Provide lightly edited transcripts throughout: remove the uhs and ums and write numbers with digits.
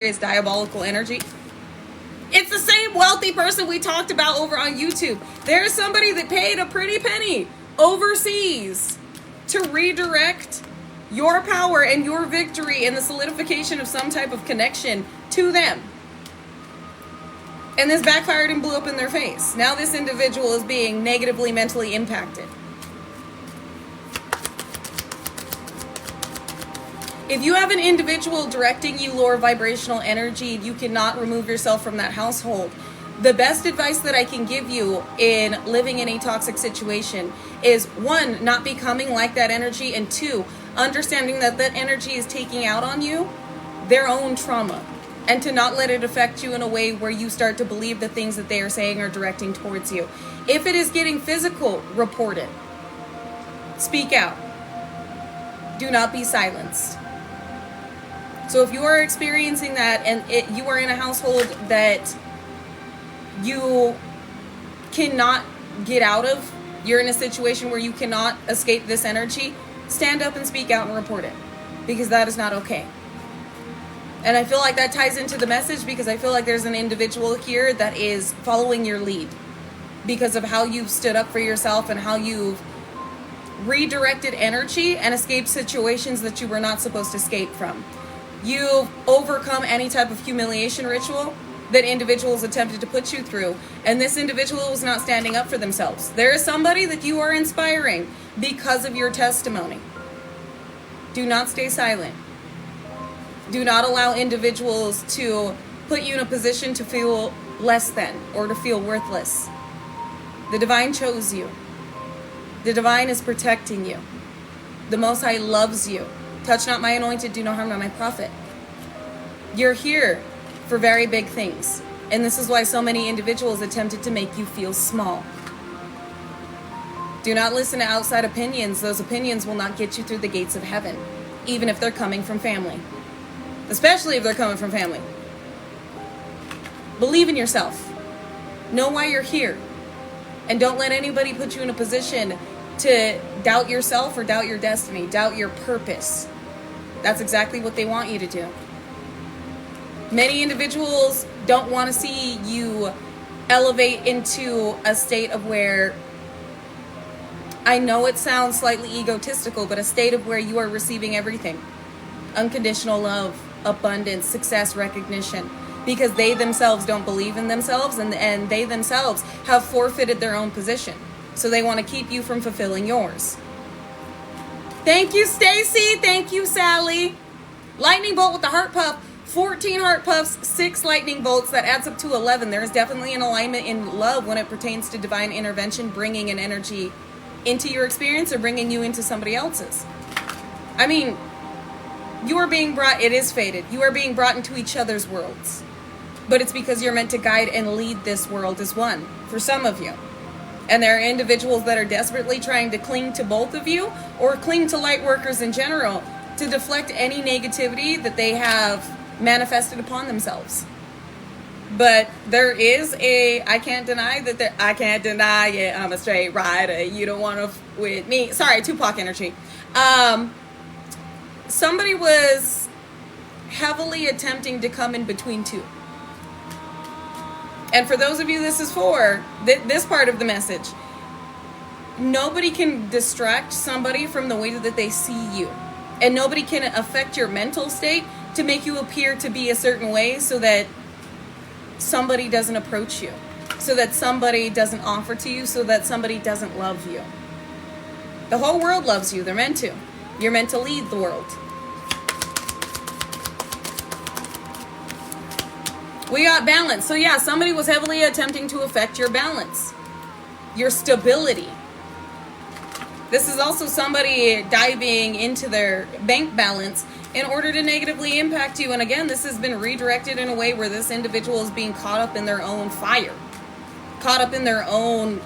is diabolical energy. It's the same wealthy person we talked about over on YouTube. There's somebody that paid a pretty penny overseas to redirect your power and your victory and the solidification of some type of connection to them. And this backfired and blew up in their face. Now this individual is being negatively mentally impacted. If you have an individual directing you lower vibrational energy, you cannot remove yourself from that household. The best advice that I can give you in living in a toxic situation is, one, not becoming like that energy, and two, understanding that that energy is taking out on you their own trauma, and to not let it affect you in a way where you start to believe the things that they are saying or directing towards you. If it is getting physical, report it. Speak out. Do not be silenced. So if you are experiencing that and you are in a household that you cannot get out of, you're in a situation where you cannot escape this energy, stand up and speak out and report it, because that is not okay. And I feel like that ties into the message, because I feel like there's an individual here that is following your lead because of how you've stood up for yourself and how you've redirected energy and escaped situations that you were not supposed to escape from. You've overcome any type of humiliation ritual that individuals attempted to put you through, and this individual was not standing up for themselves. There is somebody that you are inspiring because of your testimony. Do not stay silent. Do not allow individuals to put you in a position to feel less than or to feel worthless. The divine chose you. The divine is protecting you. The Most High loves you. Touch not my anointed, do no harm to my prophet. You're here for very big things. And this is why so many individuals attempted to make you feel small. Do not listen to outside opinions. Those opinions will not get you through the gates of heaven, even if they're coming from family. Especially if they're coming from family. Believe in yourself. Know why you're here. And don't let anybody put you in a position to doubt yourself or doubt your destiny, doubt your purpose. That's exactly what they want you to do. Many individuals don't want to see you elevate into a state of where, I know it sounds slightly egotistical, but a state of where you are receiving everything. Unconditional love, abundance, success, recognition. Because they themselves don't believe in themselves, and they themselves have forfeited their own position. So they want to keep you from fulfilling yours. Thank you, Stacy. Thank you, Sally. Lightning bolt with the heart puff. 14 heart puffs, 6 lightning bolts. That adds up to 11. There is definitely an alignment in love when it pertains to divine intervention, bringing an energy into your experience or bringing you into somebody else's. I mean, you are being brought, it is fated. You are being brought into each other's worlds. But it's because you're meant to guide and lead this world as one, for some of you. And there are individuals that are desperately trying to cling to both of you, or cling to light workers in general, to deflect any negativity that they have manifested upon themselves. But there is I can't deny it, I'm a straight rider, you don't want to with me. Sorry, Tupac energy. Somebody was heavily attempting to come in between two. And for those of you this is for, this part of the message, nobody can distract somebody from the way that they see you. And nobody can affect your mental state to make you appear to be a certain way so that somebody doesn't approach you, so that somebody doesn't offer to you, so that somebody doesn't love you. The whole world loves you. They're meant to. You're meant to lead the world. We got balance. So yeah, somebody was heavily attempting to affect your balance, your stability. This is also somebody diving into their bank balance in order to negatively impact you. And again, this has been redirected in a way where this individual is being caught up in their own fire, caught up in their own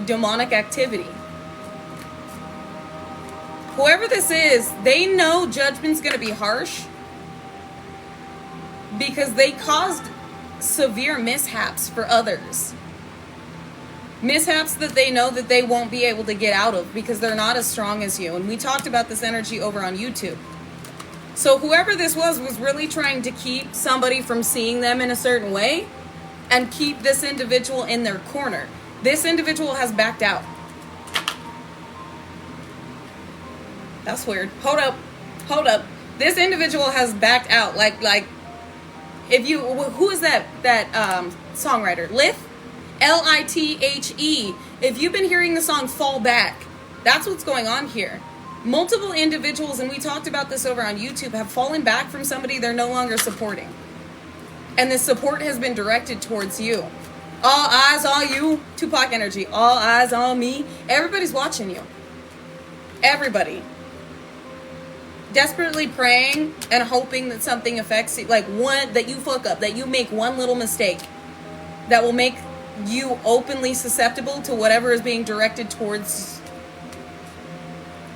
demonic activity. Whoever this is, they know judgment's going to be harsh, because they caused severe mishaps for others. Mishaps that they know that they won't be able to get out of because they're not as strong as you. And we talked about this energy over on YouTube. So whoever this was really trying to keep somebody from seeing them in a certain way and keep this individual in their corner. This individual has backed out. That's weird. Hold up. This individual has backed out. Like, if you, who is that songwriter? Lithe? Lithe. If you've been hearing the song Fall Back, that's what's going on here. Multiple individuals, and we talked about this over on YouTube, have fallen back from somebody they're no longer supporting. And this support has been directed towards you. All eyes on you. Tupac energy. All eyes on me. Everybody's watching you. Everybody. Desperately praying and hoping that something affects you. Like that you fuck up. That you make one little mistake. That will make you openly susceptible to whatever is being directed towards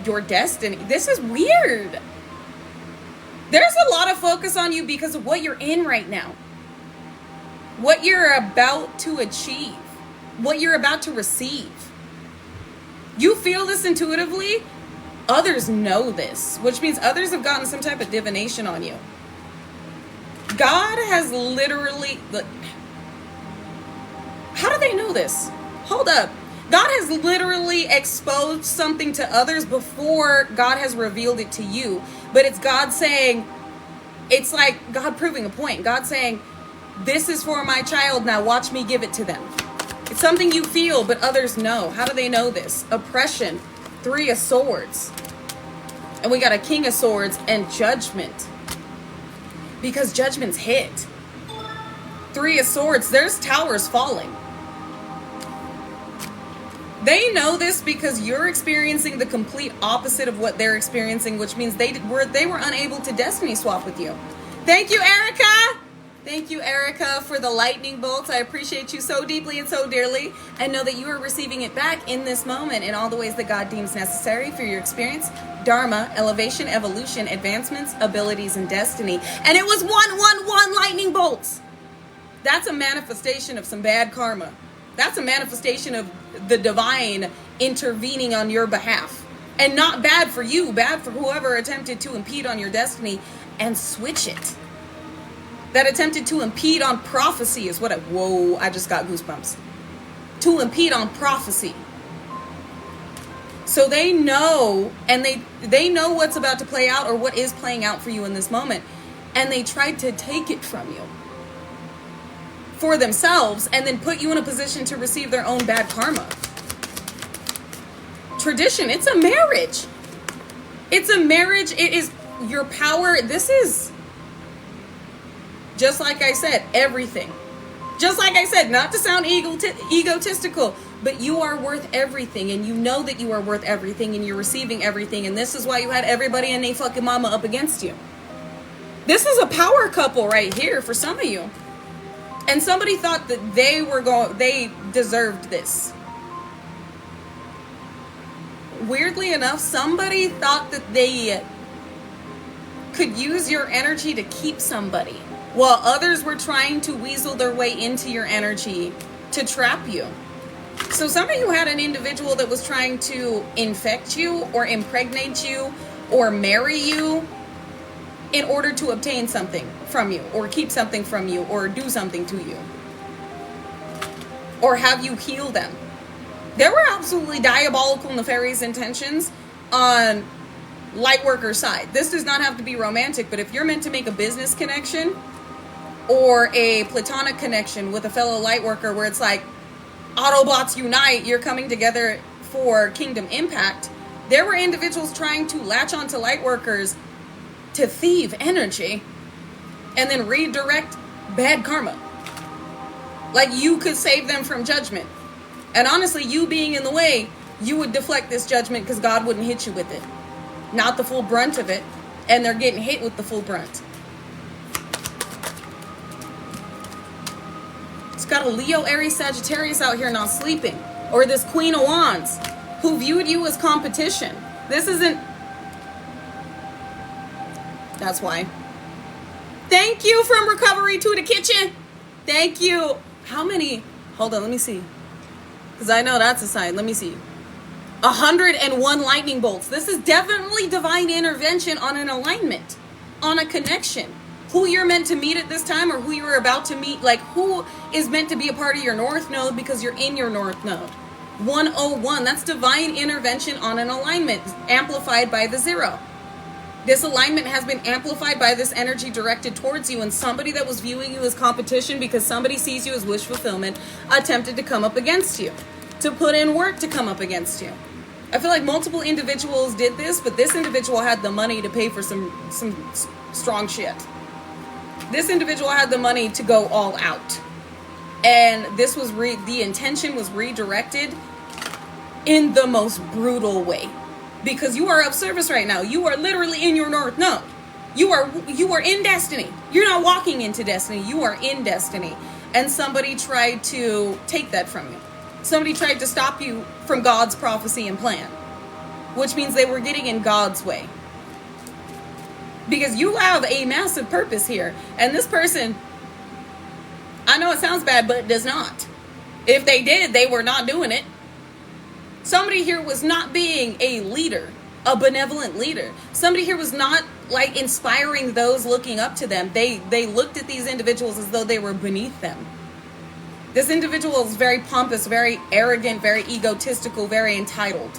your destiny. This is weird. There's a lot of focus on you because of what you're in right now. What you're about to achieve. What you're about to receive. You feel this intuitively. Others know this, which means others have gotten some type of divination on you. God has literally... How do they know this? Hold up. God has literally exposed something to others before God has revealed it to you. But it's God saying, it's like God proving a point. God saying, this is for my child, now watch me give it to them. It's something you feel, but others know. How do they know this? Oppression, 3 of Swords. And we got a King of Swords and Judgment. Because judgment's hit. 3 of Swords, there's towers falling. They know this because you're experiencing the complete opposite of what they're experiencing, which means they were unable to destiny swap with you. Thank you, Erica. Thank you, Erica, for the lightning bolts. I appreciate you so deeply and so dearly, and know that you are receiving it back in this moment in all the ways that God deems necessary for your experience, dharma, elevation, evolution, advancements, abilities, and destiny. And it was 111 lightning bolts. That's a manifestation of some bad karma. That's a manifestation of the divine intervening on your behalf. And not bad for you, bad for whoever attempted to impede on your destiny and switch it. That attempted to impede on prophecy is what I just got goosebumps. To impede on prophecy. So they know, and they know what's about to play out or what is playing out for you in this moment. And they tried to take it from you. For themselves, and then put you in a position to receive their own bad karma. Tradition, it's a marriage. It's a marriage. It is your power. This is, just like I said, everything. Just like I said, not to sound egotistical, but you are worth everything, and you know that you are worth everything, and you're receiving everything, and this is why you had everybody and they fucking mama up against you. This is a power couple right here for some of you. And somebody thought that they deserved this. Weirdly enough, somebody thought that they could use your energy to keep somebody, while others were trying to weasel their way into your energy to trap you. So some of you had an individual that was trying to infect you or impregnate you or marry you in order to obtain something from you, or keep something from you, or do something to you, or have you heal them. There were absolutely diabolical, nefarious intentions on Lightworker's side. This does not have to be romantic, but if you're meant to make a business connection or a platonic connection with a fellow Lightworker where it's like Autobots unite, you're coming together for kingdom impact, there were individuals trying to latch onto Lightworkers to thieve energy and then redirect bad karma. Like you could save them from judgment. And honestly, you being in the way, you would deflect this judgment because God wouldn't hit you with it. Not the full brunt of it. And they're getting hit with the full brunt. It's got a Leo, Aries, Sagittarius out here not sleeping. Or this Queen of Wands who viewed you as competition. This isn't... That's why. Thank you from recovery to the kitchen. Thank you. How many? Hold on, let me see. Because I know that's a sign. Let me see. 101 lightning bolts. This is definitely divine intervention on an alignment. on a connection. Who you're meant to meet at this time, or who you're about to meet, like who is meant to be a part of your north node because you're in your north node. 101, that's divine intervention on an alignment, amplified by the 0. This alignment has been amplified by this energy directed towards you, and somebody that was viewing you as competition because somebody sees you as wish fulfillment attempted to come up against you, to put in work to come up against you. I feel like multiple individuals did this, but this individual had the money to pay for some strong shit. This individual had the money to go all out. And this was the intention was redirected in the most brutal way. Because you are of service right now. You are literally in your north node. You are in destiny. You're not walking into destiny. You are in destiny. And somebody tried to take that from you. Somebody tried to stop you from God's prophecy and plan. Which means they were getting in God's way. Because you have a massive purpose here. And this person, I know it sounds bad, but it does not. If they did, they were not doing it. Somebody here was not being a leader, a benevolent leader. Somebody here was not like inspiring those looking up to them. They looked at these individuals as though they were beneath them. This individual is very pompous, very arrogant, very egotistical, very entitled.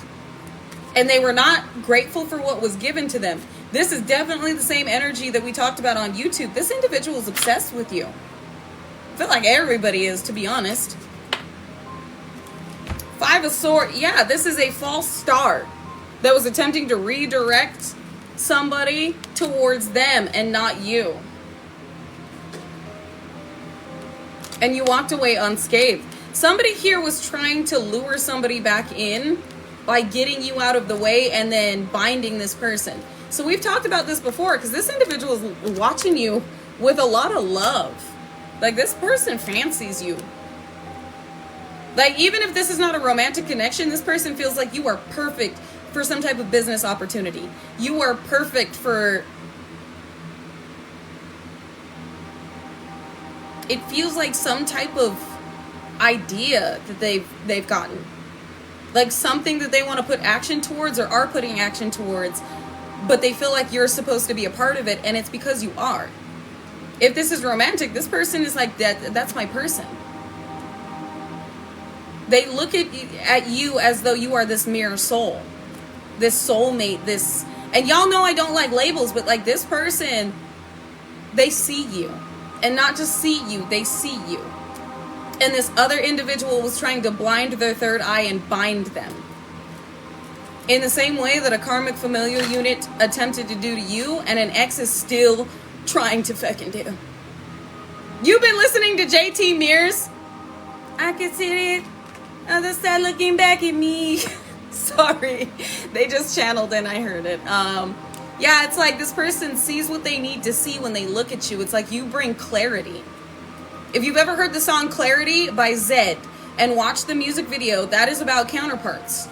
And they were not grateful for what was given to them. This is definitely the same energy that we talked about on YouTube. This individual is obsessed with you. I feel like everybody is, to be honest. 5 of Swords. Yeah, this is a false star that was attempting to redirect somebody towards them and not you. And you walked away unscathed. Somebody here was trying to lure somebody back in by getting you out of the way and then binding this person. So we've talked about this before, because this individual is watching you with a lot of love. Like, this person fancies you. Like, even if this is not a romantic connection, this person feels like you are perfect for some type of business opportunity. You are perfect for... It feels like some type of idea that they've gotten. Like something that they want to put action towards or are putting action towards, but they feel like you're supposed to be a part of it, and it's because you are. If this is romantic, this person is like, that's my person. They look at you as though you are this mirror soul, this soulmate, this, and y'all know I don't like labels, but like this person, they see you, and not just see you, they see you. And this other individual was trying to blind their third eye and bind them. In the same way that a karmic familial unit attempted to do to you, and an ex is still trying to fucking do. You've been listening to JT Mears. I can see it. Other side looking back at me. Sorry. They just channeled and I heard it. Yeah, it's like this person sees what they need to see when they look at you. It's like you bring clarity. If you've ever heard the song Clarity by Zed and watched the music video, that is about counterparts.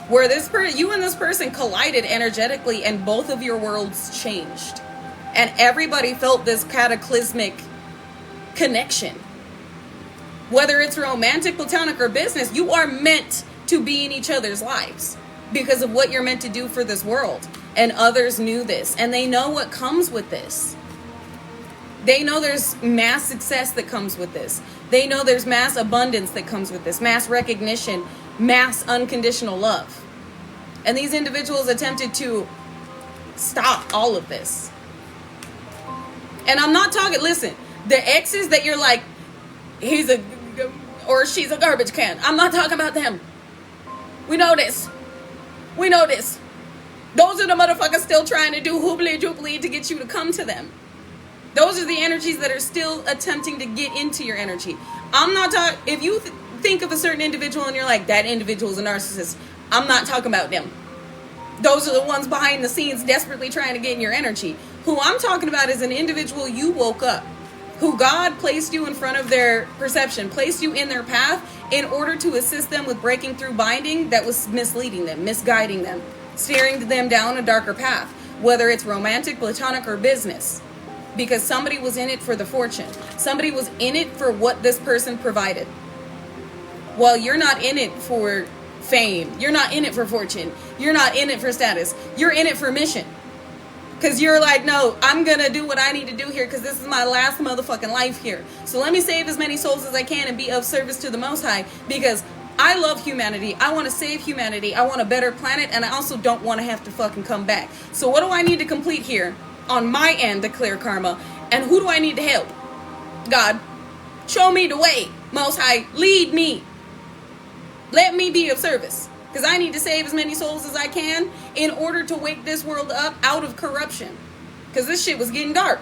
Where you and this person collided energetically and both of your worlds changed. And everybody felt this cataclysmic connection. Whether it's romantic, platonic, or business, you are meant to be in each other's lives because of what you're meant to do for this world. And others knew this, and they know what comes with this. They know there's mass success that comes with this. They know there's mass abundance that comes with this, mass recognition, mass unconditional love. And these individuals attempted to stop all of this. And I'm not talking, listen, the exes that you're like, he's a, or she's a garbage can. I'm not talking about them. We know this. We know this. Those are the motherfuckers still trying to do hoobly doobly to get you to come to them. Those are the energies that are still attempting to get into your energy. I'm not talking, if you think of a certain individual and you're like, that individual is a narcissist, I'm not talking about them. Those are the ones behind the scenes desperately trying to get in your energy. Who I'm talking about is an individual you woke up, who God placed you in front of their perception, placed you in their path in order to assist them with breaking through binding that was misleading them, misguiding them, steering them down a darker path, whether it's romantic, platonic, or business. Because somebody was in it for the fortune. Somebody was in it for what this person provided. Well, you're not in it for fame. You're not in it for fortune. You're not in it for status. You're in it for mission. Because you're like, no, I'm going to do what I need to do here because this is my last motherfucking life here. So let me save as many souls as I can and be of service to the Most High because I love humanity. I want to save humanity. I want a better planet, and I also don't want to have to fucking come back. So what do I need to complete here on my end to clear karma? And who do I need to help? God, show me the way. Most High, lead me. Let me be of service. Because I need to save as many souls as I can in order to wake this world up out of corruption. Because this shit was getting dark.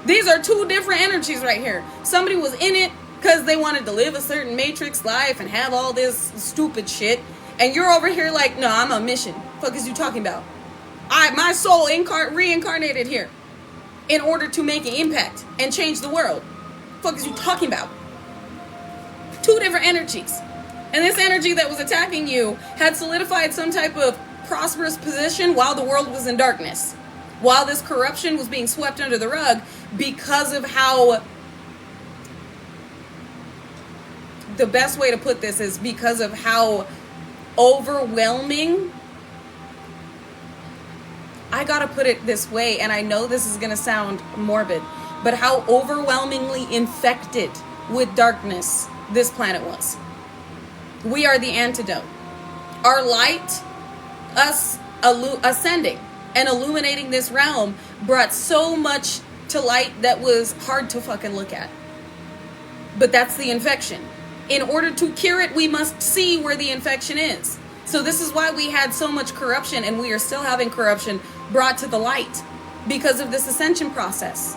These are two different energies right here. Somebody was in it because they wanted to live a certain matrix life and have all this stupid shit. And you're over here like, no, I'm on mission. Fuck is you talking about? My soul reincarnated here in order to make an impact and change the world. Fuck is you talking about? Two different energies. And this energy that was attacking you had solidified some type of prosperous position while the world was in darkness. While this corruption was being swept under the rug because of how... The best way to put this is because of how overwhelming... I gotta put it this way, and I know this is gonna sound morbid, but how overwhelmingly infected with darkness this planet was. We are the antidote. Our light, us ascending and illuminating this realm, brought so much to light that was hard to fucking look at. But that's the infection. In order to cure it, we must see where the infection is. So this is why we had so much corruption, and we are still having corruption brought to the light because of this ascension process.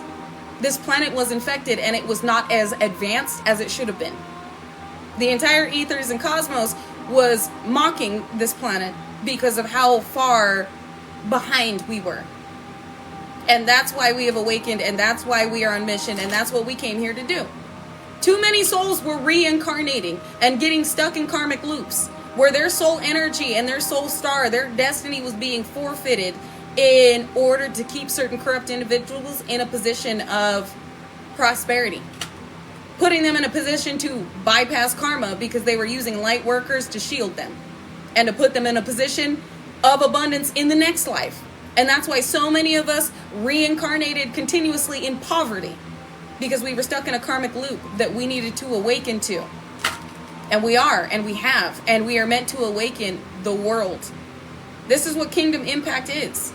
This planet was infected, and it was not as advanced as it should have been. The entire ethers and cosmos was mocking this planet because of how far behind we were. And that's why we have awakened, and that's why we are on mission, and that's what we came here to do. Too many souls were reincarnating and getting stuck in karmic loops where their soul energy and their soul star, their destiny was being forfeited in order to keep certain corrupt individuals in a position of prosperity. Putting them in a position to bypass karma because they were using light workers to shield them and to put them in a position of abundance in the next life. And that's why so many of us reincarnated continuously in poverty because we were stuck in a karmic loop that we needed to awaken to. And we are, and we have, and we are meant to awaken the world. This is what kingdom impact is.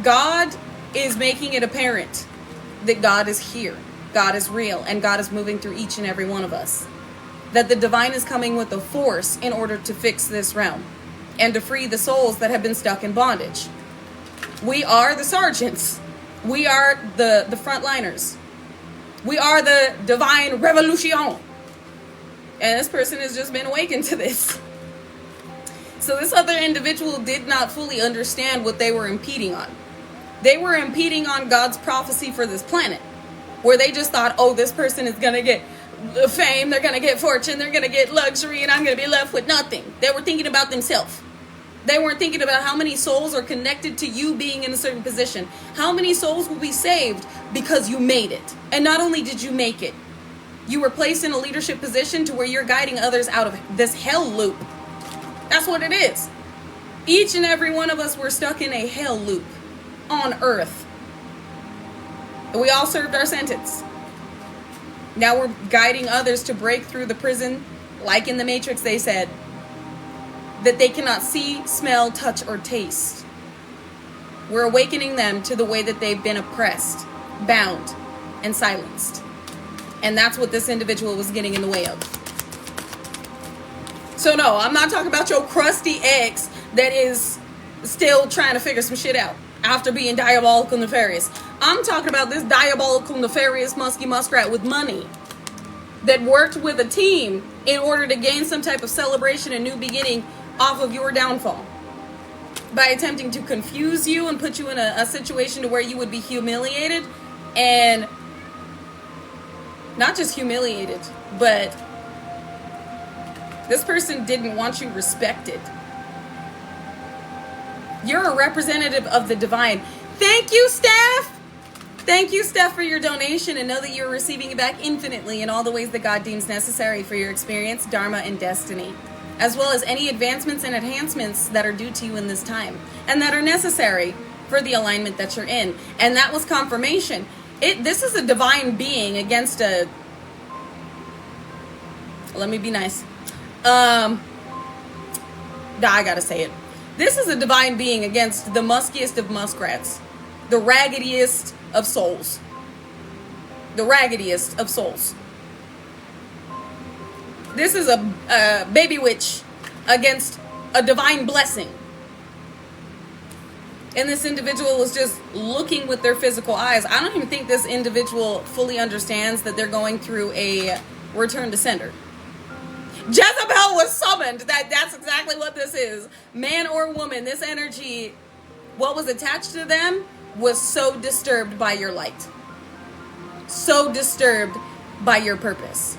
God is making it apparent that God is here, God is real, and God is moving through each and every one of us. That the divine is coming with a force in order to fix this realm and to free the souls that have been stuck in bondage. We are the sergeants. We are the frontliners. We are the divine revolution. And this person has just been awakened to this. So this other individual did not fully understand what they were impeding on. They were impeding on God's prophecy for this planet, where they just thought, oh, this person is going to get fame, they're going to get fortune, they're going to get luxury, and I'm going to be left with nothing. They were thinking about themselves. They weren't thinking about how many souls are connected to you being in a certain position. How many souls will be saved because you made it. And not only did you make it, you were placed in a leadership position to where you're guiding others out of this hell loop. That's what it is. Each and every one of us were stuck in a hell loop on earth. And we all served our sentence. Now we're guiding others to break through the prison, like in the Matrix they said, that they cannot see, smell, touch, or taste. We're awakening them to the way that they've been oppressed, bound, and silenced. And that's what this individual was getting in the way of. So no, I'm not talking about your crusty ex that is still trying to figure some shit out after being diabolical nefarious. I'm talking about this diabolical nefarious musky muskrat with money that worked with a team in order to gain some type of celebration and new beginning off of your downfall by attempting to confuse you and put you in a situation to where you would be humiliated, and not just humiliated, but this person didn't want you respected. You're a representative of the divine. Thank you, Steph. Thank you, Steph, for your donation, and know that you're receiving it back infinitely in all the ways that God deems necessary for your experience, dharma, and destiny. as well as any advancements and enhancements that are due to you in this time and that are necessary for the alignment that you're in. And that was confirmation. This is a divine being against a, let me be nice. I gotta say it. This is a divine being against the muskiest of muskrats, the raggediest of souls. The raggediest of souls. This is a baby witch against a divine blessing. And this individual is just looking with their physical eyes. I don't even think this individual fully understands that they're going through a return to sender. Jezebel was summoned. That's exactly what this is. Man or woman, this energy, what was attached to them was so disturbed by your light. So disturbed by your purpose.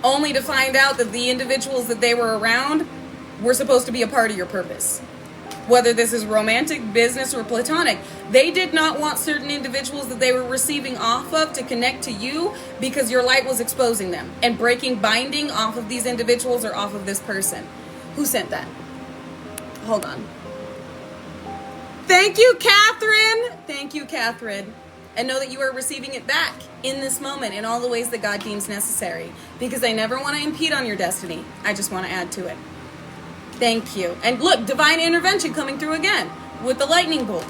Only to find out that the individuals that they were around were supposed to be a part of your purpose. Whether this is romantic, business, or platonic, they did not want certain individuals that they were receiving off of to connect to you because your light was exposing them and breaking binding off of these individuals or off of this person. Who sent that? Hold on. Thank you, Catherine. Thank you, Catherine. And know that you are receiving it back in this moment in all the ways that God deems necessary. Because I never want to impede on your destiny. I just want to add to it. Thank you. And look, divine intervention coming through again with the lightning bolt.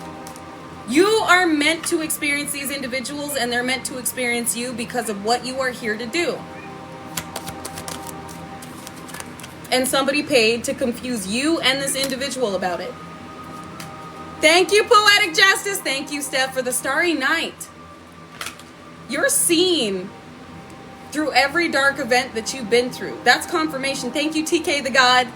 You are meant to experience these individuals and they're meant to experience you because of what you are here to do. And somebody paid to confuse you and this individual about it. Thank you, Poetic Justice. Thank you, Steph, for the Starry Night. You're seen through every dark event that you've been through. That's confirmation. Thank you, TK the God.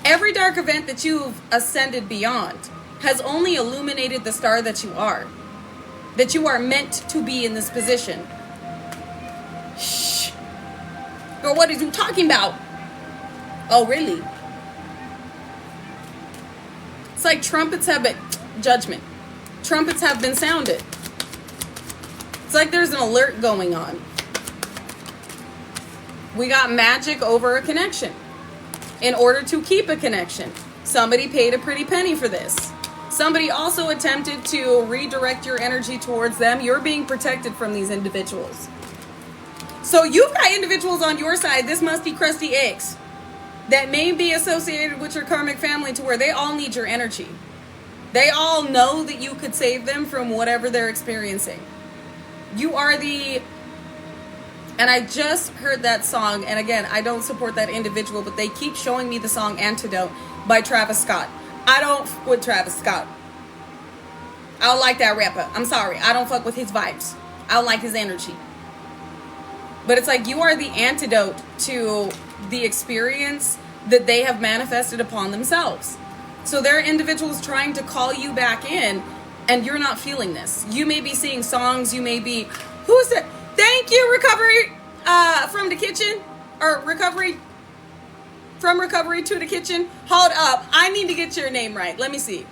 Every dark event that you've ascended beyond has only illuminated the star that you are. That you are meant to be in this position. Shh. Girl, what are you talking about? Oh, really? It's like trumpets have been... Judgment. Trumpets have been sounded. It's like there's an alert going on. We got magic over a connection. In order to keep a connection, somebody paid a pretty penny for this. Somebody also attempted to redirect your energy towards them. You're being protected from these individuals. So you've got individuals on your side, this musty, crusty eggs, that may be associated with your karmic family to where they all need your energy. They all know that you could save them from whatever they're experiencing. You are the... And I just heard that song, and again, I don't support that individual, but they keep showing me the song Antidote by Travis Scott. I don't fuck with Travis Scott. I don't like that rapper. I'm sorry. I don't fuck with his vibes. I don't like his energy. But it's like you are the antidote to the experience that they have manifested upon themselves. So there are individuals trying to call you back in, and you're not feeling this. You may be seeing songs, you may be... Who's that? Thank you, Recovery from the Kitchen. Or Recovery from Recovery to the Kitchen. Hold up. I need to get your name right. Let me see.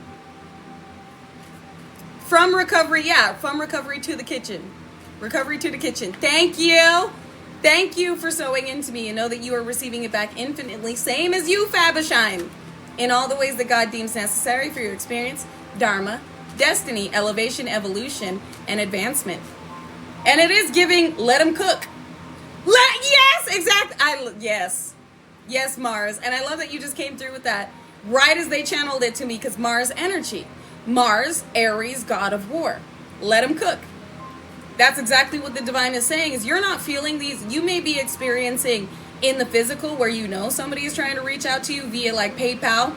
From Recovery, yeah. From Recovery to the Kitchen. Recovery to the Kitchen. Thank you. Thank you for sewing into me and know that you are receiving it back infinitely. Same as you, Fabershine. In all the ways that God deems necessary for your experience, dharma, destiny, elevation, evolution, and advancement. And it is giving, let them cook. Yes, exactly. Yes, Mars. And I love that you just came through with that right as they channeled it to me, because Mars energy. Mars, Aries, god of war. Let them cook. That's exactly what the divine is saying, is you're not feeling these. You may be experiencing in the physical where you know somebody is trying to reach out to you via like PayPal.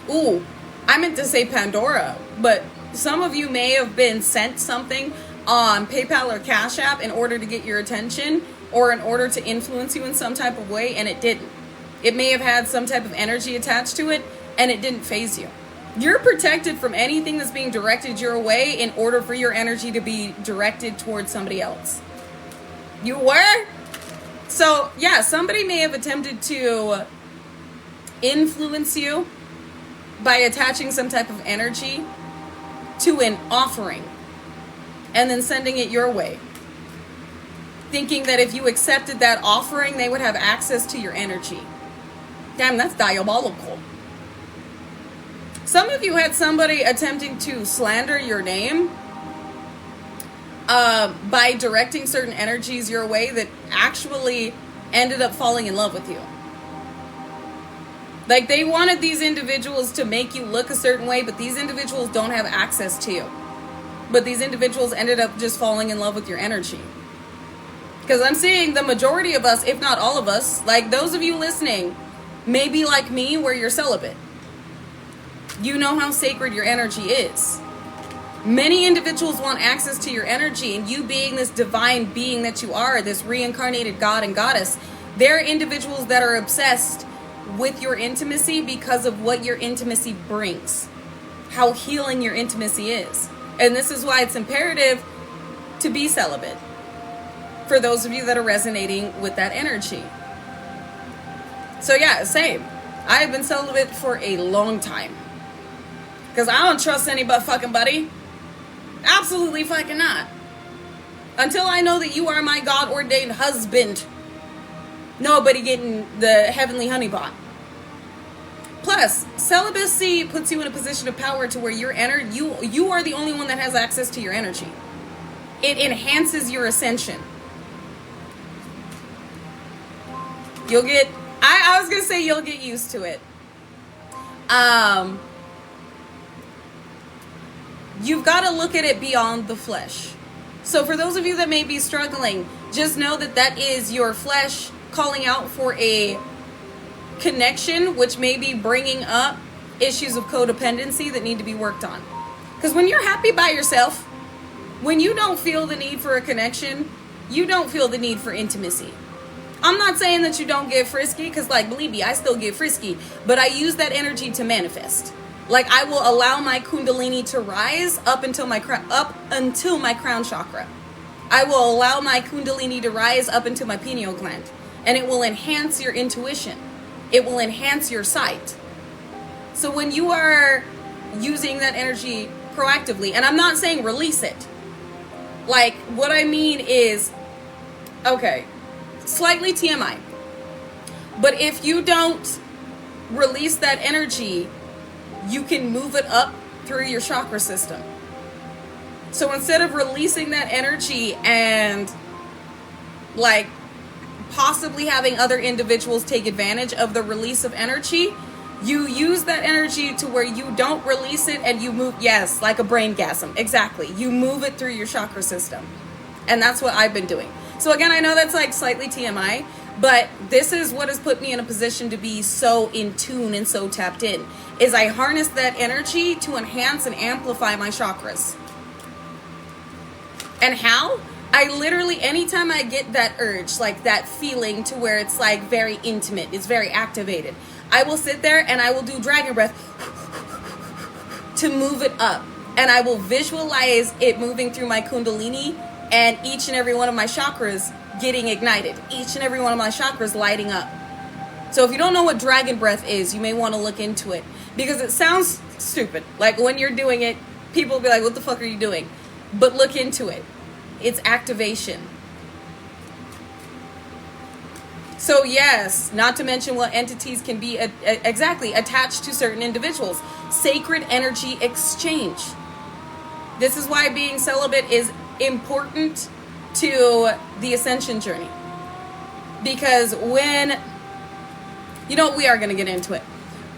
Ooh, I meant to say Pandora, but some of you may have been sent something on PayPal or Cash App in order to get your attention or in order to influence you in some type of way, and it didn't. It may have had some type of energy attached to it, and it didn't phase you. You're protected from anything that's being directed your way in order for your energy to be directed towards somebody else. You were? So, yeah, somebody may have attempted to influence you by attaching some type of energy to an offering and then sending it your way. thinking that if you accepted that offering, they would have access to your energy. Damn, that's diabolical. Some of you had somebody attempting to slander your name by directing certain energies your way that actually ended up falling in love with you. Like, they wanted these individuals to make you look a certain way, but these individuals don't have access to you. But these individuals ended up just falling in love with your energy. Because I'm seeing the majority of us, if not all of us, like those of you listening, may be like me where you're celibate. You know how sacred your energy is. Many individuals want access to your energy, and you being this divine being that you are, this reincarnated god and goddess, there are individuals that are obsessed with your intimacy because of what your intimacy brings, how healing your intimacy is. And this is why it's imperative to be celibate, for those of you that are resonating with that energy. So yeah, same. I have been celibate for a long time. Because I don't trust any but fucking buddy. Absolutely fucking not. Until I know that you are my God-ordained husband. Nobody getting the heavenly honeypot. Plus, celibacy puts you in a position of power to where you are the only one that has access to your energy. It enhances your ascension. You'll get, I was going to say you'll get used to it. You've got to look at it beyond the flesh. So for those of you that may be struggling, just know that that is your flesh calling out for a connection, which may be bringing up issues of codependency that need to be worked on. Because when you're happy by yourself, when you don't feel the need for a connection, you don't feel the need for intimacy. I'm not saying that you don't get frisky, because like, believe me, I still get frisky, but I use that energy to manifest. Like, I will allow my kundalini to rise up until my crown chakra. I will allow my kundalini to rise up into my pineal gland, and it will enhance your intuition. It will enhance your sight. So when you are using that energy proactively, and I'm not saying release it. Like, what I mean is, okay, slightly TMI. But if you don't release that energy, you can move it up through your chakra system. So instead of releasing that energy and like possibly having other individuals take advantage of the release of energy, you use that energy to where you don't release it and you move, yes, like a brain gasm. Exactly. You move it through your chakra system. And that's what I've been doing. So again, I know that's like slightly TMI, but this is what has put me in a position to be so in tune and so tapped in, is I harness that energy to enhance and amplify my chakras. And how? I literally, anytime I get that urge, like that feeling to where it's like very intimate, it's very activated, I will sit there and I will do dragon breath to move it up. And I will visualize it moving through my kundalini and each and every one of my chakras getting ignited. Each and every one of my chakras lighting up. So if you don't know what dragon breath is, you may want to look into it. Because it sounds stupid. Like when you're doing it, people will be like, what the fuck are you doing? But look into it. It's activation. So yes, not to mention what entities can be exactly attached to certain individuals. Sacred energy exchange. This is why being celibate is important to the ascension journey. Because when, you know, we are going to get into it.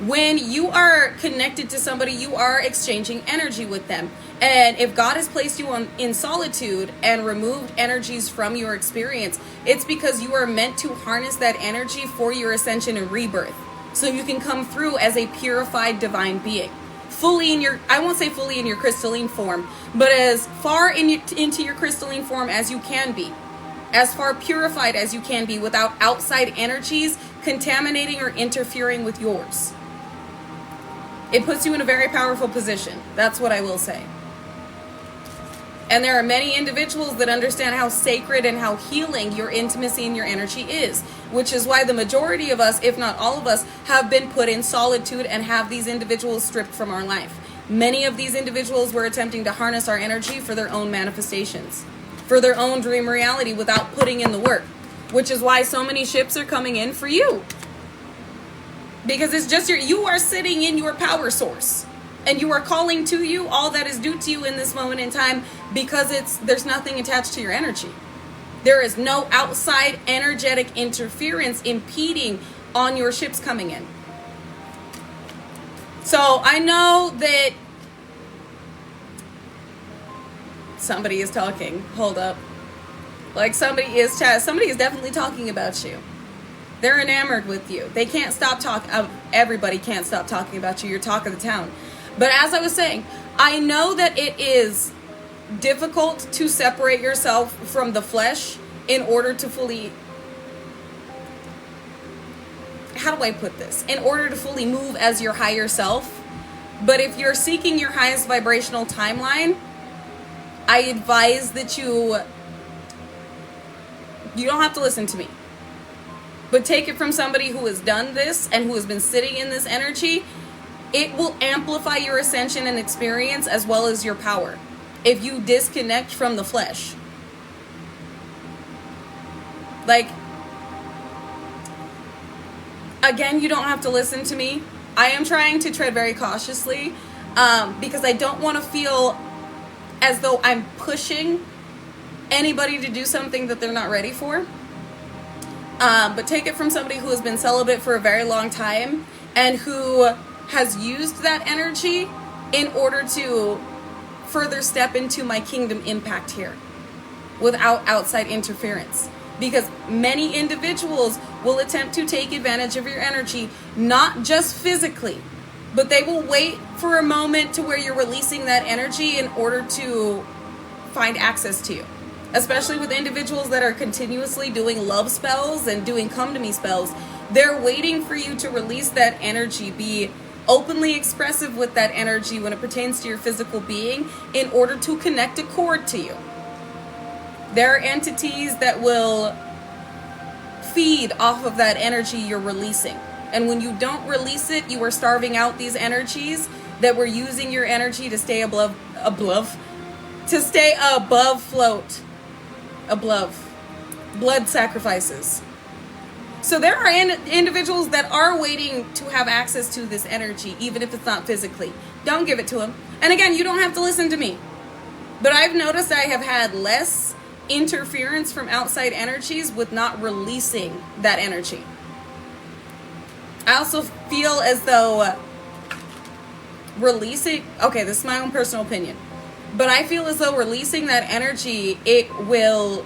When you are connected to somebody, you are exchanging energy with them. And if God has placed you in solitude and removed energies from your experience, it's because you are meant to harness that energy for your ascension and rebirth. So you can come through as a purified divine being. Fully in your, I won't say fully in your crystalline form, but as far into your crystalline form as you can be. As far purified as you can be without outside energies contaminating or interfering with yours. It puts you in a very powerful position. That's what I will say. And there are many individuals that understand how sacred and how healing your intimacy and your energy is, which is why the majority of us, if not all of us, have been put in solitude and have these individuals stripped from our life. Many of these individuals were attempting to harness our energy for their own manifestations, for their own dream reality without putting in the work, which is why so many ships are coming in for you. Because it's just you are sitting in your power source, and you are calling to you all that is due to you in this moment in time, because there's nothing attached to your energy. There is no outside energetic interference impeding on your ships coming in. So I know that somebody is talking. Hold up. Like somebody is definitely talking about you. They're enamored with you. They can't stop talking. Everybody can't stop talking about you. You're talk of the town. But as I was saying, I know that it is difficult to separate yourself from the flesh in order to fully, how do I put this? In order to fully move as your higher self. But if you're seeking your highest vibrational timeline, I advise that you don't have to listen to me. But take it from somebody who has done this and who has been sitting in this energy. It will amplify your ascension and experience as well as your power if you disconnect from the flesh. Like, again, you don't have to listen to me. I am trying to tread very cautiously because I don't want to feel as though I'm pushing anybody to do something that they're not ready for. But take it from somebody who has been celibate for a very long time and who has used that energy in order to further step into my kingdom impact here without outside interference. Because many individuals will attempt to take advantage of your energy, not just physically, but they will wait for a moment to where you're releasing that energy in order to find access to you. Especially with individuals that are continuously doing love spells and doing come to me spells. They're waiting for you to release that energy, be openly expressive with that energy when it pertains to your physical being in order to connect a cord to you. There are entities that will feed off of that energy you're releasing. And when you don't release it, you are starving out these energies that were using your energy to stay above float. Above blood sacrifices. So there are individuals that are waiting to have access to this energy, even if it's not physically. Don't give it to them. And again, you don't have to listen to me. But I've noticed I have had less interference from outside energies with not releasing that energy. I also feel as though releasing, okay, this is my own personal opinion, but I feel as though releasing that energy, it will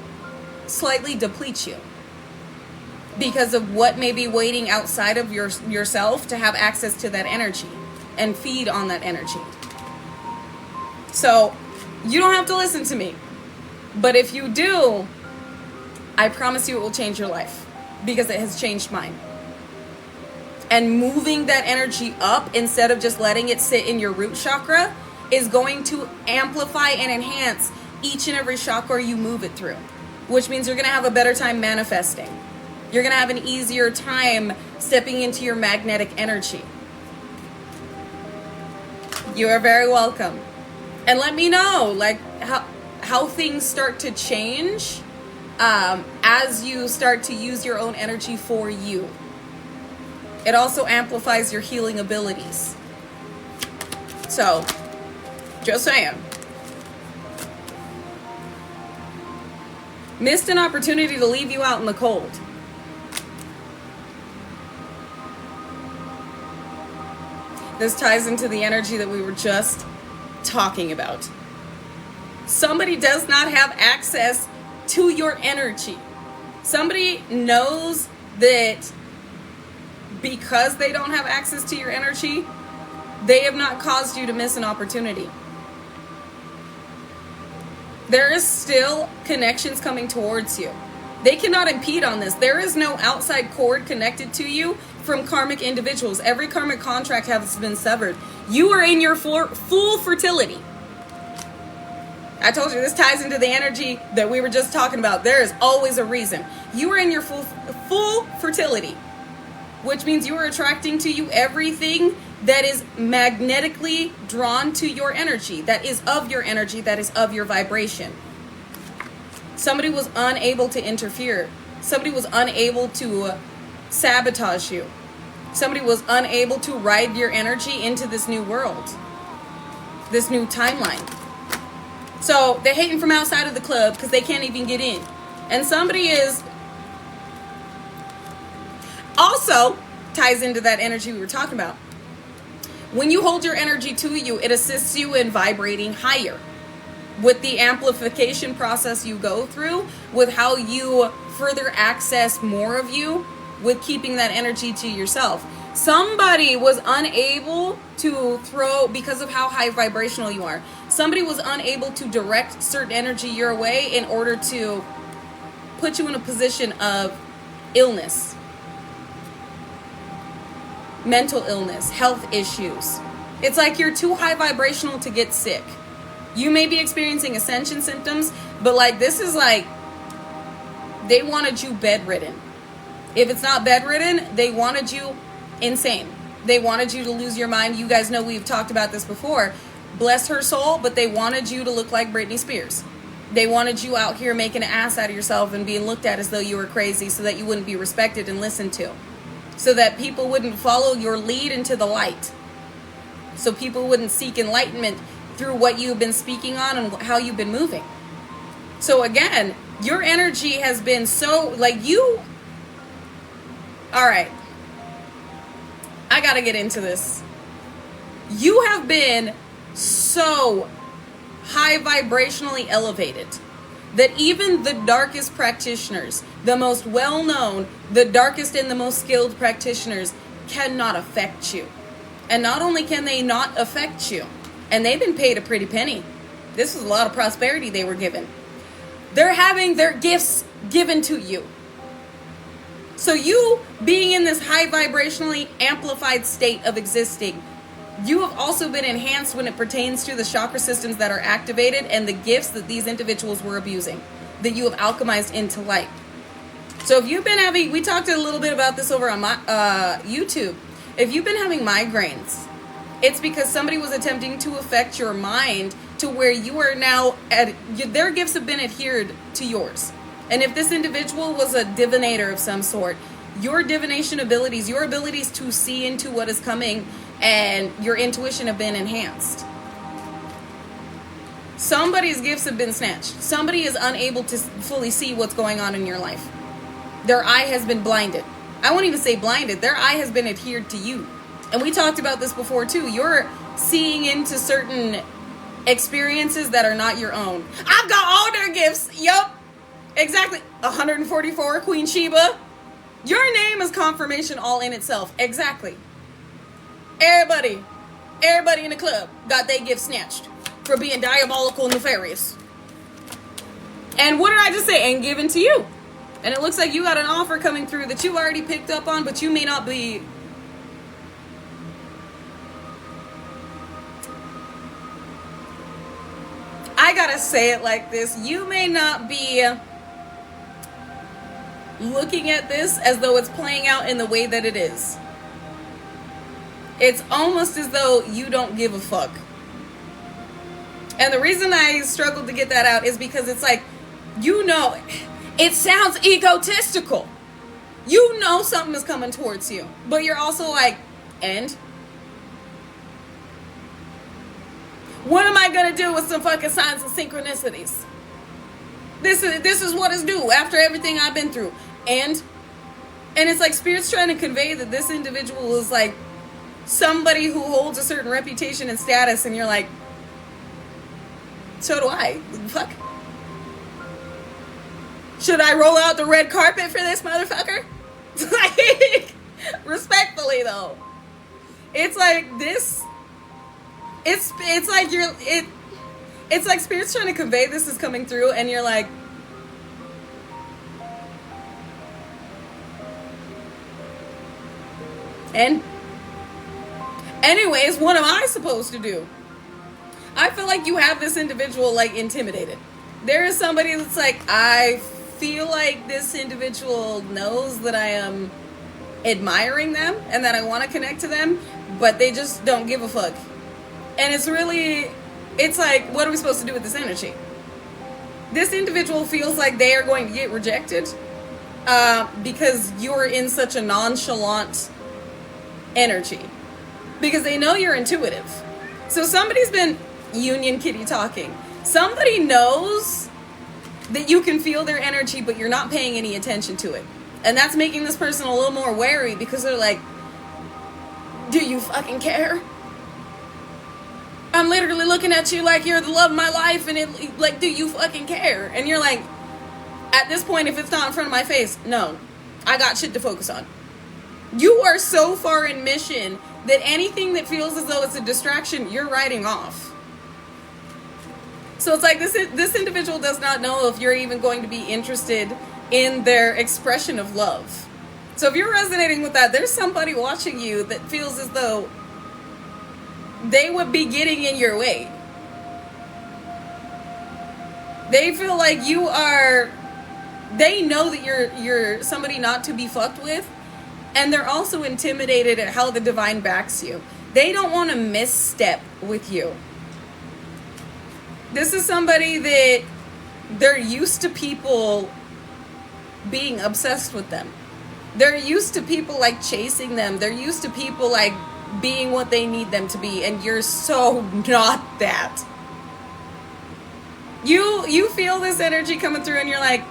slightly deplete you because of what may be waiting outside of yourself to have access to that energy and feed on that energy. So you don't have to listen to me, but if you do, I promise you it will change your life because it has changed mine. And moving that energy up instead of just letting it sit in your root chakra is going to amplify and enhance each and every chakra you move it through, which means you're going to have a better time manifesting. You're going to have an easier time stepping into your magnetic energy. You are very welcome. And let me know like how things start to change as you start to use your own energy for you. It also amplifies your healing abilities. So, just saying. Missed an opportunity to leave you out in the cold. This ties into the energy that we were just talking about. Somebody does not have access to your energy. Somebody knows that because they don't have access to your energy, they have not caused you to miss an opportunity. There is still connections coming towards you. They cannot impede on this. There is no outside cord connected to you from karmic individuals. Every karmic contract has been severed. You are in your full fertility. I told you this ties into the energy that we were just talking about. There is always a reason. You are in your full fertility, which means you are attracting to you everything that is magnetically drawn to your energy, that is of your energy, that is of your vibration. Somebody was unable to interfere. Somebody was unable to sabotage you. Somebody was unable to ride your energy into this new world, this new timeline. So they're hating from outside of the club because they can't even get in. And somebody is also ties into that energy we were talking about. When you hold your energy to you, it assists you in vibrating higher. With the amplification process you go through, with how you further access more of you, with keeping that energy to yourself. Somebody was unable to throw, because of how high vibrational you are, somebody was unable to direct certain energy your way in order to put you in a position of illness, mental illness, health issues. It's like you're too high vibrational to get sick. You may be experiencing ascension symptoms, but like this is like, they wanted you bedridden. If it's not bedridden, they wanted you insane. They wanted you to lose your mind. You guys know we've talked about this before. Bless her soul, but they wanted you to look like Britney Spears. They wanted you out here making an ass out of yourself and being looked at as though you were crazy so that you wouldn't be respected and listened to. So that people wouldn't follow your lead into the light. So people wouldn't seek enlightenment through what you've been speaking on and how you've been moving. So again, your energy has been so, like you, all right, I gotta get into this. You have been so high vibrationally elevated that even the darkest practitioners, the most well-known, the darkest and the most skilled practitioners cannot affect you. And not only can they not affect you, and they've been paid a pretty penny. This was a lot of prosperity they were given. They're having their gifts given to you. So you being in this high vibrationally amplified state of existing, you have also been enhanced when it pertains to the chakra systems that are activated and the gifts that these individuals were abusing, that you have alchemized into light. So if you've been having, we talked a little bit about this over on my YouTube. If you've been having migraines, it's because somebody was attempting to affect your mind to where you are now, their gifts have been adhered to yours. And if this individual was a divinator of some sort, your divination abilities, your abilities to see into what is coming and your intuition have been enhanced. Somebody's gifts have been snatched. Somebody is unable to fully see what's going on in your life. Their eye has been blinded. I won't even say blinded. Their eye has been adhered to you. And we talked about this before too. You're seeing into certain experiences that are not your own. I've got all their gifts. Yup. Exactly. 144, Queen Sheba. Your name is confirmation all in itself. Exactly. Everybody in the club got their gifts snatched for being diabolical and nefarious. And what did I just say? And given to you. And it looks like you got an offer coming through that you already picked up on, but you may not be. I gotta say it like this. You may not be looking at this as though it's playing out in the way that it is. It's almost as though you don't give a fuck. And the reason I struggled to get that out is because it's like, you know, it sounds egotistical. You know something is coming towards you, but you're also like, and? What am I gonna do with some fucking signs and synchronicities? This is what it's due after everything I've been through. And it's like Spirit's trying to convey that this individual is like somebody who holds a certain reputation and status, and you're like, so do I. Fuck. Should I roll out the red carpet for this motherfucker? Like, respectfully though. It's like this. It's like it's like Spirit's trying to convey this is coming through, and you're like, and anyways, what am I supposed to do? I feel like you have this individual like intimidated. There is somebody that's like, I feel like this individual knows that I am admiring them and that I want to connect to them, but they just don't give a fuck. And it's like, what are we supposed to do with this energy? This individual feels like they are going to get rejected because you're in such a nonchalant energy. Because they know you're intuitive. So somebody's been union kitty talking. Somebody knows that you can feel their energy, but you're not paying any attention to it. And that's making this person a little more wary because they're like, do you fucking care? I'm literally looking at you like you're the love of my life, and it like, do you fucking care? And you're like, at this point, if it's not in front of my face, no, I got shit to focus on. You are so far in mission that anything that feels as though it's a distraction, you're writing off. So it's like this individual does not know if you're even going to be interested in their expression of love. So if you're resonating with that, there's somebody watching you that feels as though they would be getting in your way. They feel like you are, they know that you're somebody not to be fucked with, and they're also intimidated at how the divine backs you. They don't want to misstep with you. This is somebody that they're used to people being obsessed with them. They're used to people like chasing them. They're used to people like being what they need them to be, and you're so not that. You feel this energy coming through and you're like,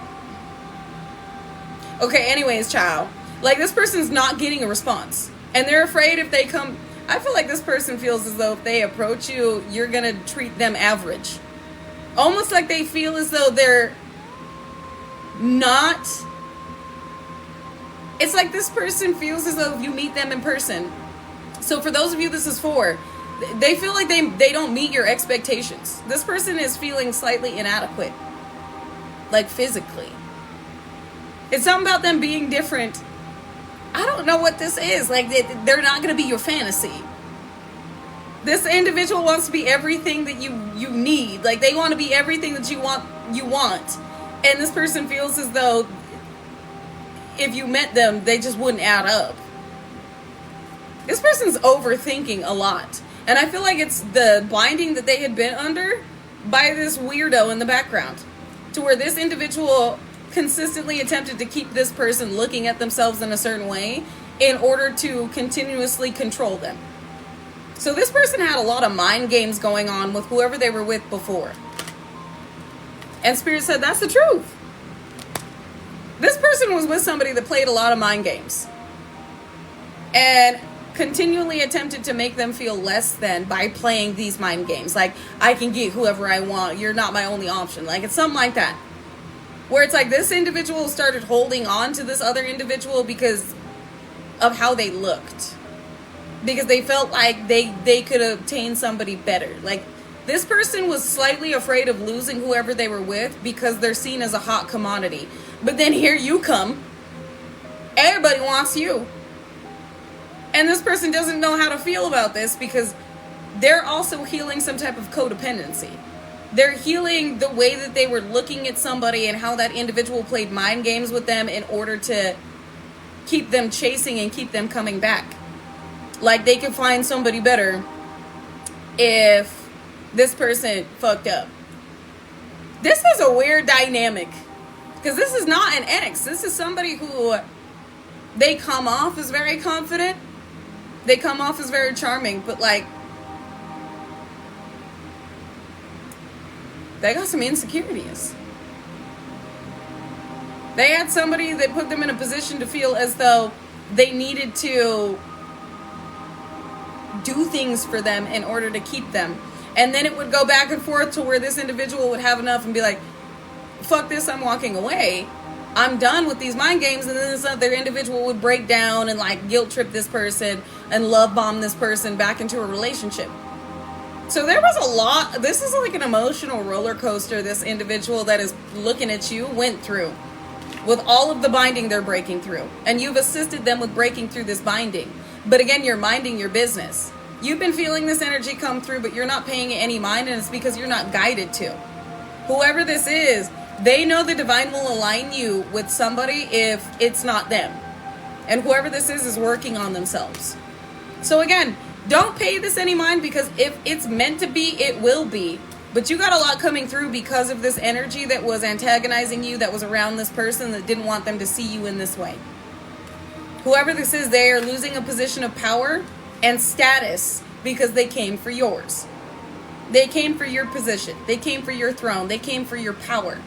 okay, anyways, child. Like, this person's not getting a response. And they're afraid if they come, I feel like this person feels as though if they approach you, you're gonna treat them average. Almost like they feel as though they're not, it's like this person feels as though if you meet them in person. So for those of you this is for, they feel like they don't meet your expectations. This person is feeling slightly inadequate, like physically. It's something about them being different. I don't know what this is. Like, they're not going to be your fantasy. This individual wants to be everything that you need. Like, they want to be everything that you want. And this person feels as though if you met them, they just wouldn't add up. This person's overthinking a lot. And I feel like it's the binding that they had been under by this weirdo in the background. To where this individual consistently attempted to keep this person looking at themselves in a certain way in order to continuously control them. So this person had a lot of mind games going on with whoever they were with before. And Spirit said, that's the truth. This person was with somebody that played a lot of mind games. And continually attempted to make them feel less than by playing these mind games. Like, I can get whoever I want. You're not my only option. Like, it's something like that. Where it's like this individual started holding on to this other individual because of how they looked. Because they felt like they could obtain somebody better. Like, this person was slightly afraid of losing whoever they were with because they're seen as a hot commodity. But then here you come. Everybody wants you. And this person doesn't know how to feel about this because they're also healing some type of codependency. They're healing the way that they were looking at somebody and how that individual played mind games with them in order to keep them chasing and keep them coming back. Like, they could find somebody better if this person fucked up. This is a weird dynamic because this is not an ex. This is somebody who they come off as very confident. They come off as very charming, but like, they got some insecurities. They had somebody that put them in a position to feel as though they needed to do things for them in order to keep them. And then it would go back and forth to where this individual would have enough and be like, fuck this, I'm walking away. I'm done with these mind games. And then this other individual would break down and like guilt trip this person and love bomb this person back into a relationship. So there was a lot. This is like an emotional roller coaster this individual that is looking at you went through with all of the binding they're breaking through. And you've assisted them with breaking through this binding. But again, you're minding your business. You've been feeling this energy come through, but you're not paying it any mind, and it's because you're not guided to. Whoever this is, they know the divine will align you with somebody if it's not them. And whoever this is working on themselves. So again, don't pay this any mind because if it's meant to be, it will be. But you got a lot coming through because of this energy that was antagonizing you, that was around this person, that didn't want them to see you in this way. Whoever this is, they are losing a position of power and status because they came for yours. They came for your position. They came for your throne. They came for your power.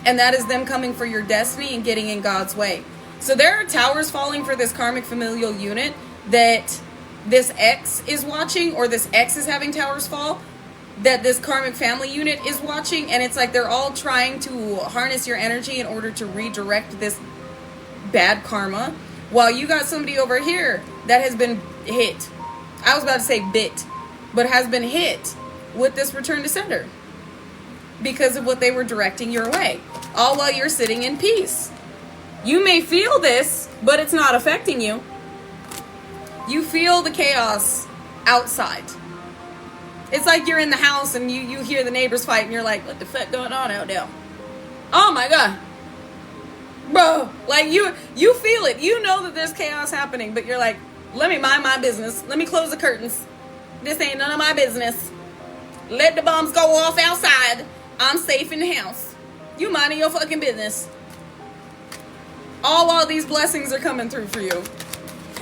And that is them coming for your destiny and getting in God's way. So there are towers falling for this karmic familial unit that this ex is watching, or this ex is having towers fall, that this karmic family unit is watching. And it's like they're all trying to harness your energy in order to redirect this bad karma. While you got somebody over here that has been hit. I was about to say bit, but has been hit with this return to sender because of what they were directing your way, all while you're sitting in peace. You may feel this, but it's not affecting you. You feel the chaos outside. It's like you're in the house and you hear the neighbors fight and you're like, what the fuck going on out there? Oh my God. Bro, like you feel it. You know that there's chaos happening, but you're like, let me mind my business. Let me close the curtains. This ain't none of my business. Let the bombs go off outside. I'm safe in the house. You minding your fucking business. All while these blessings are coming through for you.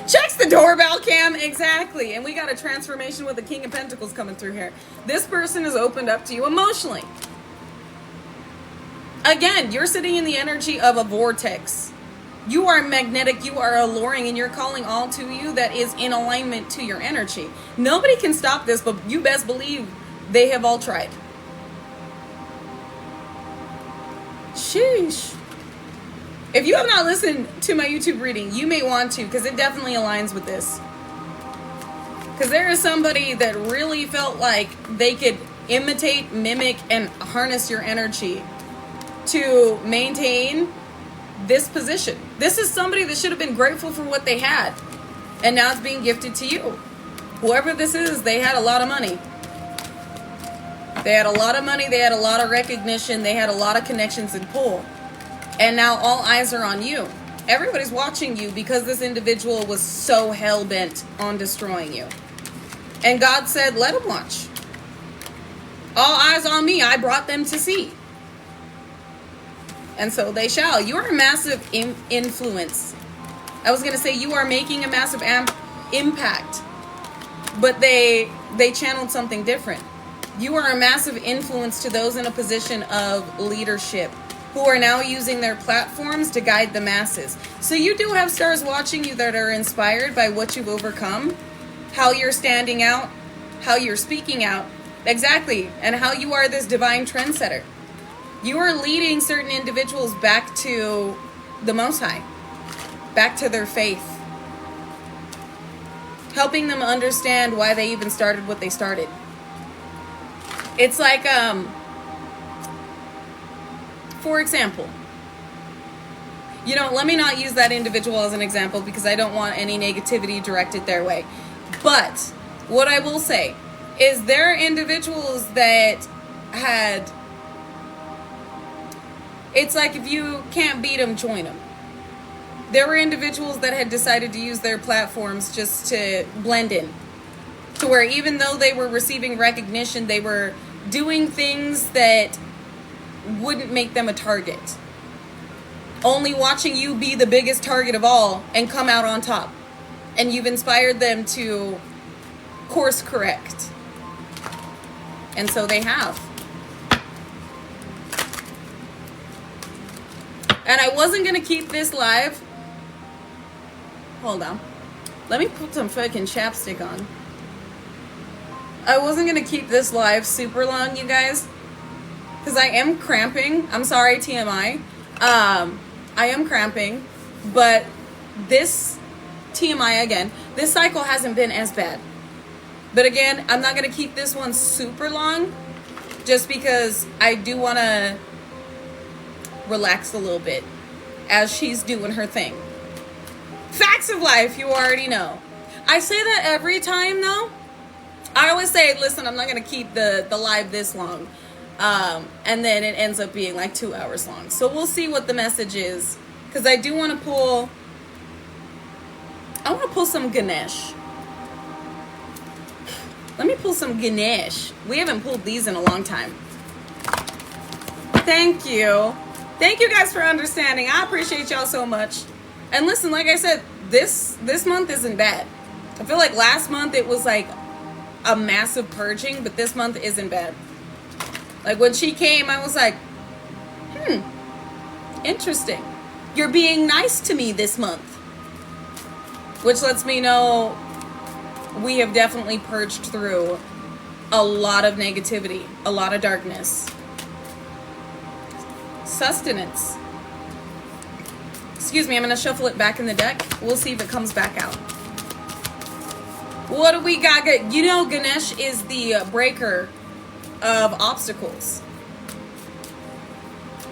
Checks the doorbell cam. Exactly. And we got a transformation with the King of Pentacles coming through here. This person is opened up to you emotionally. Again, you're sitting in the energy of a vortex. You are magnetic, you are alluring, and you're calling all to you that is in alignment to your energy. Nobody can stop this, but you best believe they have all tried. Sheesh. If you have not listened to my YouTube reading, you may want to, because it definitely aligns with this. Because there is somebody that really felt like they could imitate, mimic, and harness your energy to maintain this position. This is somebody that should have been grateful for what they had, and now it's being gifted to you. Whoever this is, they had a lot of money. They had a lot of money, they had a lot of recognition, they had a lot of connections and pull. And now all eyes are on you. Everybody's watching you because this individual was so hell-bent on destroying you. And God said, let them watch. All eyes on me, I brought them to see. And so they shall. You are a massive influence. I was going to say you are making a massive impact. But they channeled something different. You are a massive influence to those in a position of leadership who are now using their platforms to guide the masses. So you do have stars watching you that are inspired by what you've overcome, how you're standing out, how you're speaking out, exactly, and how you are this divine trendsetter. You are leading certain individuals back to the Most High, back to their faith, helping them understand why they even started what they started. It's like, for example, let me not use that individual as an example because I don't want any negativity directed their way. But what I will say is there are individuals that had, it's like if you can't beat them, join them. There were individuals that had decided to use their platforms just to blend in. To where even though they were receiving recognition, they were doing things that wouldn't make them a target. Only watching you be the biggest target of all and come out on top. And you've inspired them to course correct. And so they have. And I wasn't going to keep this live. Hold on. Let me put some fucking chapstick on. I wasn't going to keep this live super long, you guys. Because I am cramping. I'm sorry, TMI. I am cramping. But this, TMI again, this cycle hasn't been as bad. But again, I'm not going to keep this one super long. Just because I do want to relax a little bit as she's doing her thing. Facts of life, you already know. I say that every time, though. I always say, listen, I'm not going to keep the live this long. And then it ends up being like 2 hours long. So we'll see what the message is. Because I do want to pull... I want to pull some Ganesh. Let me pull some Ganesh. We haven't pulled these in a long time. Thank you. Thank you guys for understanding. I appreciate y'all so much. And listen, like I said, this month isn't bad. I feel like last month it was like a massive purging, but this month isn't bad. Like when she came, I was like, interesting. You're being nice to me this month. Which lets me know we have definitely purged through a lot of negativity, a lot of darkness. Sustenance. Excuse me, I'm going to shuffle it back in the deck. We'll see if it comes back out. What do we got? You know, Ganesh is the breaker of obstacles.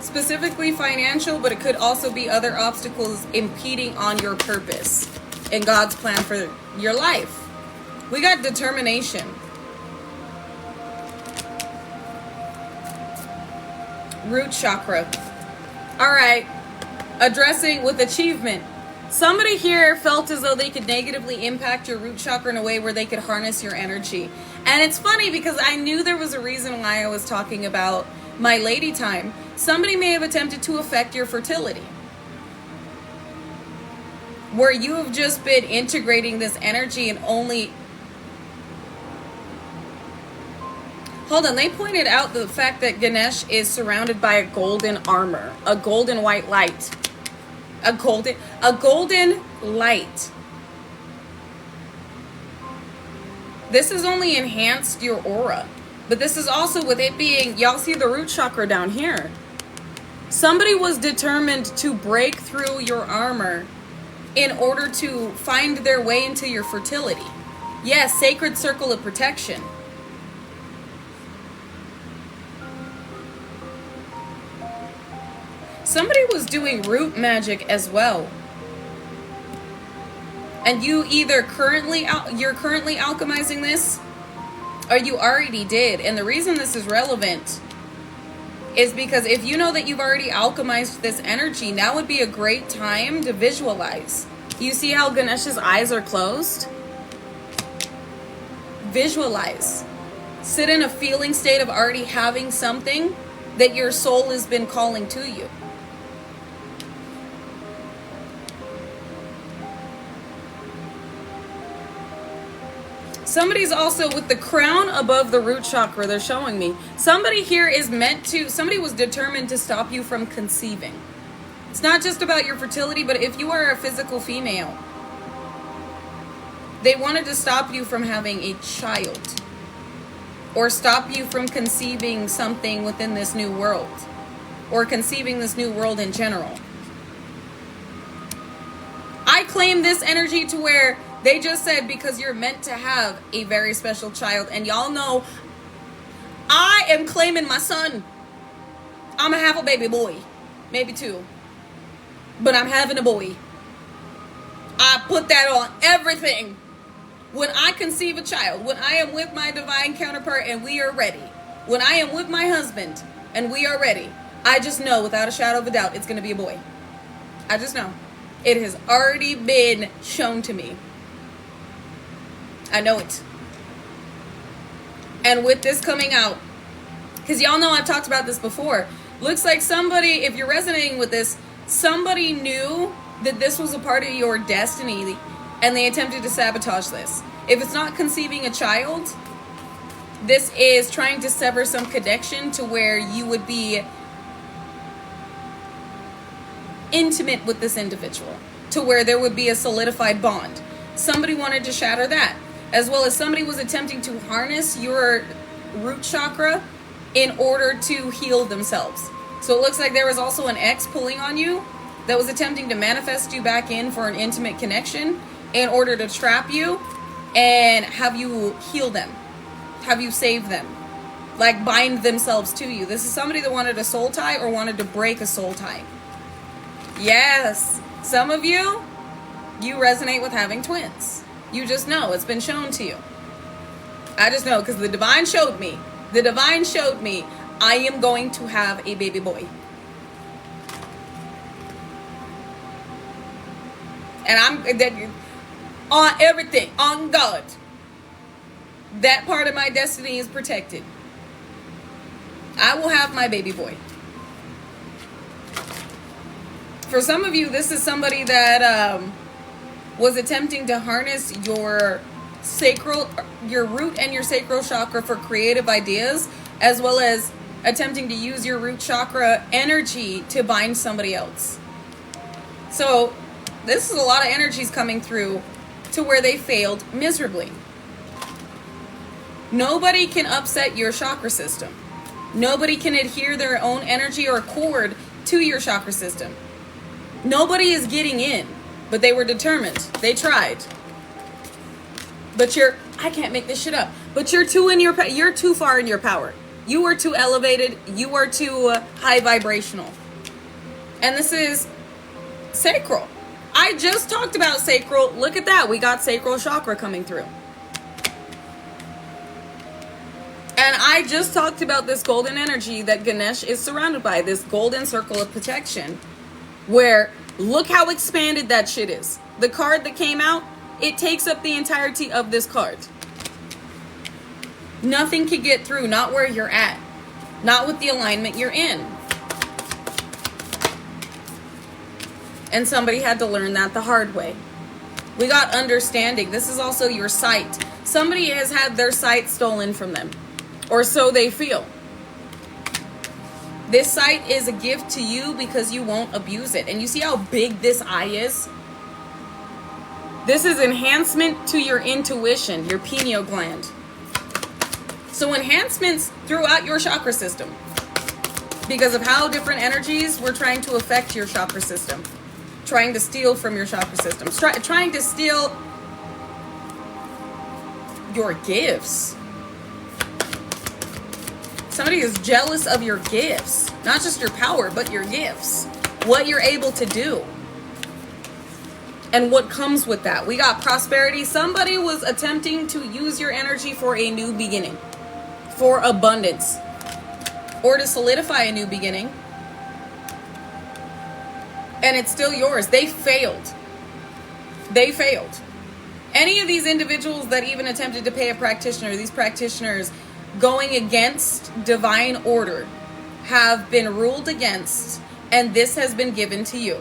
Specifically financial, but it could also be other obstacles impeding on your purpose and God's plan for your life. We got determination. Root chakra. All right. Addressing with achievement. Somebody here felt as though they could negatively impact your root chakra in a way where they could harness your energy. And it's funny because I knew there was a reason why I was talking about my lady time. Somebody may have attempted to affect your fertility, where you have just been integrating this energy and only... Hold on, they pointed out the fact that Ganesh is surrounded by a golden armor, a golden white light. A golden light. This has only enhanced your aura. But this is also with it being, y'all see the root chakra down here. Somebody was determined to break through your armor in order to find their way into your fertility. Yes, sacred circle of protection. Somebody was doing root magic as well. And you either you're currently alchemizing this, or you already did. And the reason this is relevant is because if you know that you've already alchemized this energy, now would be a great time to visualize. You see how Ganesh's eyes are closed? Visualize. Sit in a feeling state of already having something that your soul has been calling to you. Somebody's also with the crown above the root chakra, they're showing me. Somebody here is somebody was determined to stop you from conceiving. It's not just about your fertility, but if you are a physical female, they wanted to stop you from having a child or stop you from conceiving something within this new world or conceiving this new world in general. I claim this energy to where they just said because you're meant to have a very special child. And y'all know I am claiming my son. I'm going to have a baby boy. Maybe two. But I'm having a boy. I put that on everything. When I conceive a child, when I am with my divine counterpart and we are ready. When I am with my husband and we are ready. I just know without a shadow of a doubt it's going to be a boy. I just know. It has already been shown to me. I know it. And with this coming out, because y'all know I've talked about this before, looks like somebody, if you're resonating with this, somebody knew that this was a part of your destiny and they attempted to sabotage this. If it's not conceiving a child, this is trying to sever some connection to where you would be intimate with this individual, to where there would be a solidified bond. Somebody wanted to shatter that. As well as somebody was attempting to harness your root chakra in order to heal themselves. So it looks like there was also an ex pulling on you that was attempting to manifest you back in for an intimate connection in order to trap you and have you heal them, have you save them, like bind themselves to you. This is somebody that wanted a soul tie or wanted to break a soul tie. Yes, some of you resonate with having twins. You just know. It's been shown to you. I just know because the divine showed me. The divine showed me I am going to have a baby boy. And I'm on everything, on God. that part of my destiny is protected. I will have my baby boy. For some of you, this is somebody that was attempting to harness your root and your sacral chakra for creative ideas, as well as attempting to use your root chakra energy to bind somebody else. So this is a lot of energies coming through to where they failed miserably. Nobody can upset your chakra system. Nobody can adhere their own energy or cord to your chakra system. Nobody is getting in, but they were determined. They tried. But I can't make this shit up. But you're too far in your power. You are too elevated. You are too high vibrational. And this is sacral. I just talked about sacral. Look at that. We got sacral chakra coming through. And I just talked about this golden energy that Ganesh is surrounded by, this golden circle of protection, where look how expanded that shit is. The card that came out, it takes up the entirety of this card. Nothing can get through, not where you're at, not with the alignment you're in. And somebody had to learn that the hard way. We got understanding. This is also your sight. Somebody has had their sight stolen from them, or so they feel. This sight is a gift to you because you won't abuse it. And you see how big this eye is? This is enhancement to your intuition, your pineal gland. So enhancements throughout your chakra system, because of how different energies were trying to affect your chakra system, trying to steal from your chakra system, trying to steal your gifts. Somebody is jealous of your gifts, not just your power, but your gifts, what you're able to do, and what comes with that. We got prosperity. Somebody was attempting to use your energy for a new beginning, for abundance, or to solidify a new beginning, and it's still yours. They failed. They failed. Any of these individuals that even attempted to pay a practitioner, these practitioners going against divine order, have been ruled against, and this has been given to you.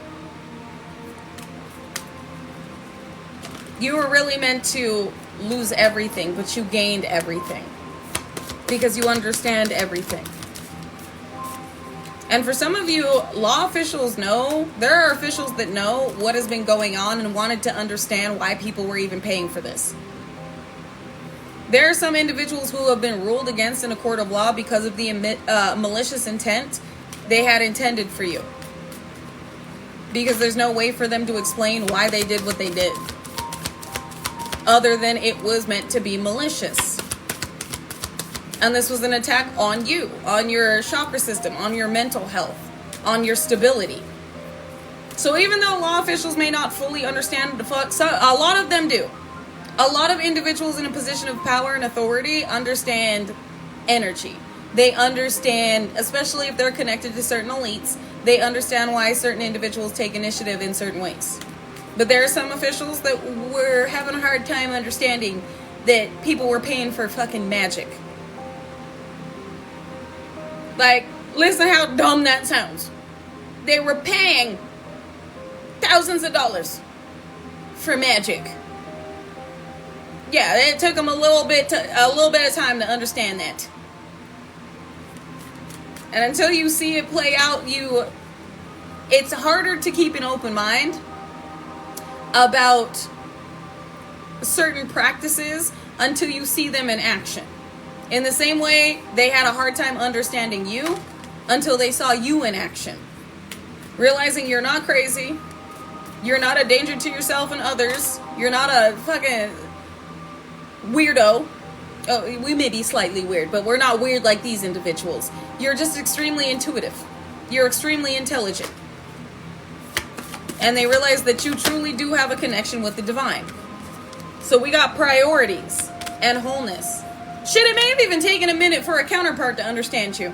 You were really meant to lose everything, but you gained everything because you understand everything. And for some of you, law officials know, there are officials that know what has been going on and wanted to understand why people were even paying for this. There are some individuals who have been ruled against in a court of law because of the malicious intent they had intended for you. Because there's no way for them to explain why they did what they did, other than it was meant to be malicious. And this was an attack on you, on your chakra system, on your mental health, on your stability. So even though law officials may not fully understand the fuck, a lot of them do. A lot of individuals in a position of power and authority understand energy. They understand, especially if they're connected to certain elites, they understand why certain individuals take initiative in certain ways. But there are some officials that were having a hard time understanding that people were paying for fucking magic. Like, listen how dumb that sounds. They were paying thousands of dollars for magic. Yeah, it took them a little bit of time to understand that. And until you see it play out, it's harder to keep an open mind about certain practices until you see them in action. In the same way, they had a hard time understanding you until they saw you in action. Realizing you're not crazy, you're not a danger to yourself and others, you're not a fucking weirdo. Oh, we may be slightly weird, but we're not weird like these individuals. You're just extremely intuitive. You're extremely intelligent. And they realize that you truly do have a connection with the divine. So we got priorities and wholeness. Shit, it may have even taken a minute for a counterpart to understand you.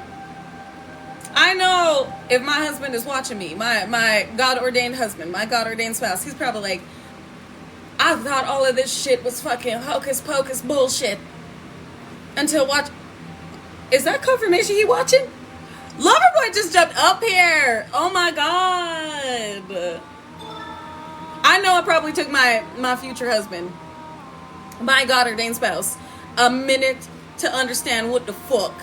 I know if my husband is watching me, my God-ordained husband, my God-ordained spouse, he's probably like, I thought all of this shit was fucking hocus pocus bullshit. until watch. Is that confirmation he watching? Loverboy just jumped up here. Oh my god. I know I probably took my future husband, my God ordained spouse, a minute to understand what the fuck.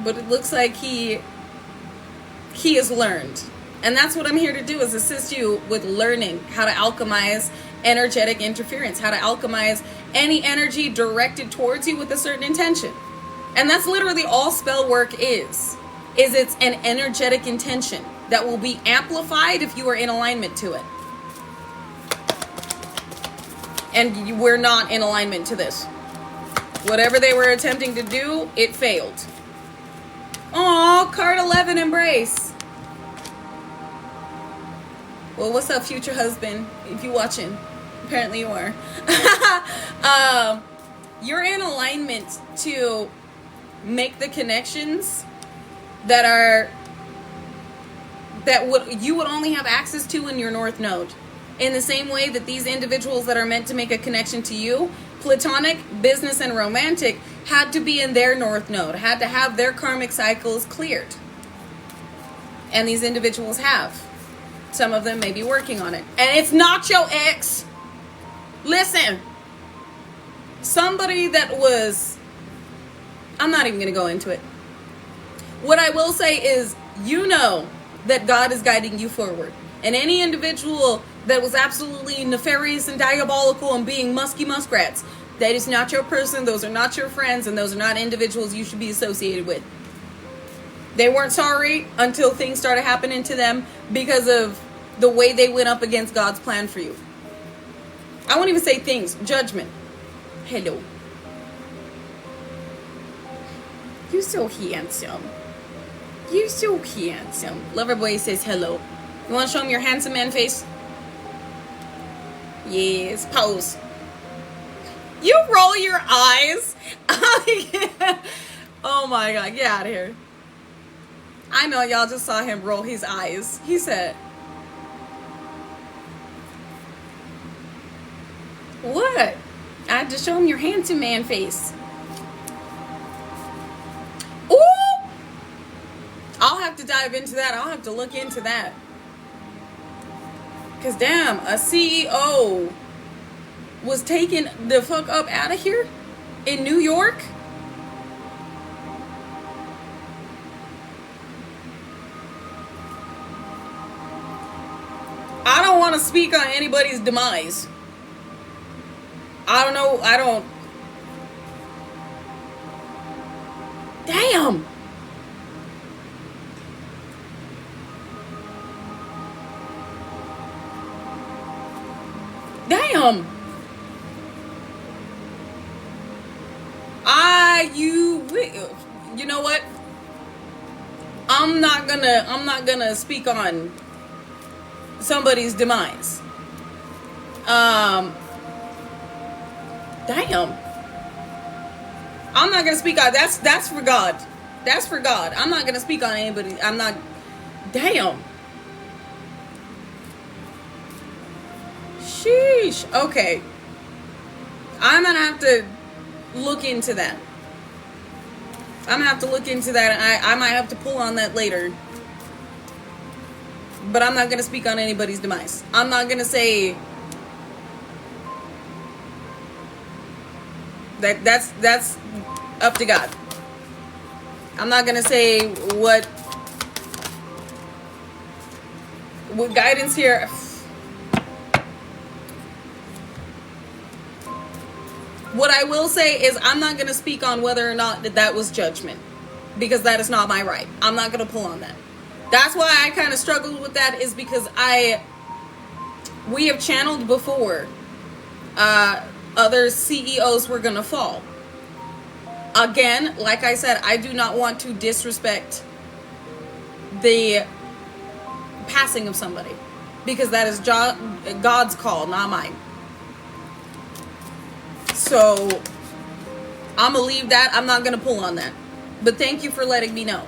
But it looks like he has learned. And that's what I'm here to do, is assist you with learning how to alchemize energetic interference, how to alchemize any energy directed towards you with a certain intention. And that's literally all spell work is it's an energetic intention that will be amplified if you are in alignment to it. And we're not in alignment to this. Whatever they were attempting to do, it failed. Aw, card 11, embrace. Well, what's up, future husband? If you watching, apparently you are. You're in alignment to make the connections that you would only have access to in your North Node. In the same way that these individuals that are meant to make a connection to you, platonic, business, and romantic, had to be in their North Node, had to have their karmic cycles cleared. And these individuals have. Some of them may be working on it. And it's not your ex. Listen. Somebody that was... I'm not even going to go into it. What I will say is, you know that God is guiding you forward. And any individual that was absolutely nefarious and diabolical and being musky muskrats, that is not your person, those are not your friends, and those are not individuals you should be associated with. They weren't sorry until things started happening to them because of the way they went up against God's plan for you. I won't even say things. Judgment. Hello. You're so handsome. You're so handsome. Loverboy says hello. You want to show him your handsome man face? Yes. Pose. You roll your eyes. Oh my god. Get out of here. I know y'all just saw him roll his eyes. He said, what? I had to show him your handsome man face. Ooh! I'll have to dive into that. I'll have to look into that. Because damn, a CEO was taken the fuck up out of here in New York. I don't want to speak on anybody's demise. I don't know. Damn. Damn. You know what? I'm not gonna speak on somebody's demise. Damn. I'm not gonna speak on that's for God. That's for God. I'm not gonna speak on anybody. I'm not. Damn. Sheesh. Okay. I'm gonna have to look into that. I'm gonna have to look into that. I might have to pull on that later. But I'm not gonna speak on anybody's demise. I'm not gonna say that's up to God. I'm not gonna say what guidance here. What I will say is I'm not going to speak on whether or not that was judgment, because that is not my right. I'm not going to pull on that. That's why I kind of struggled with that, is because we have channeled before other CEOs were going to fall. Again, like I said, I do not want to disrespect the passing of somebody, because that is God's call, not mine. So I'm gonna leave that. I'm not gonna pull on that. But thank you for letting me know.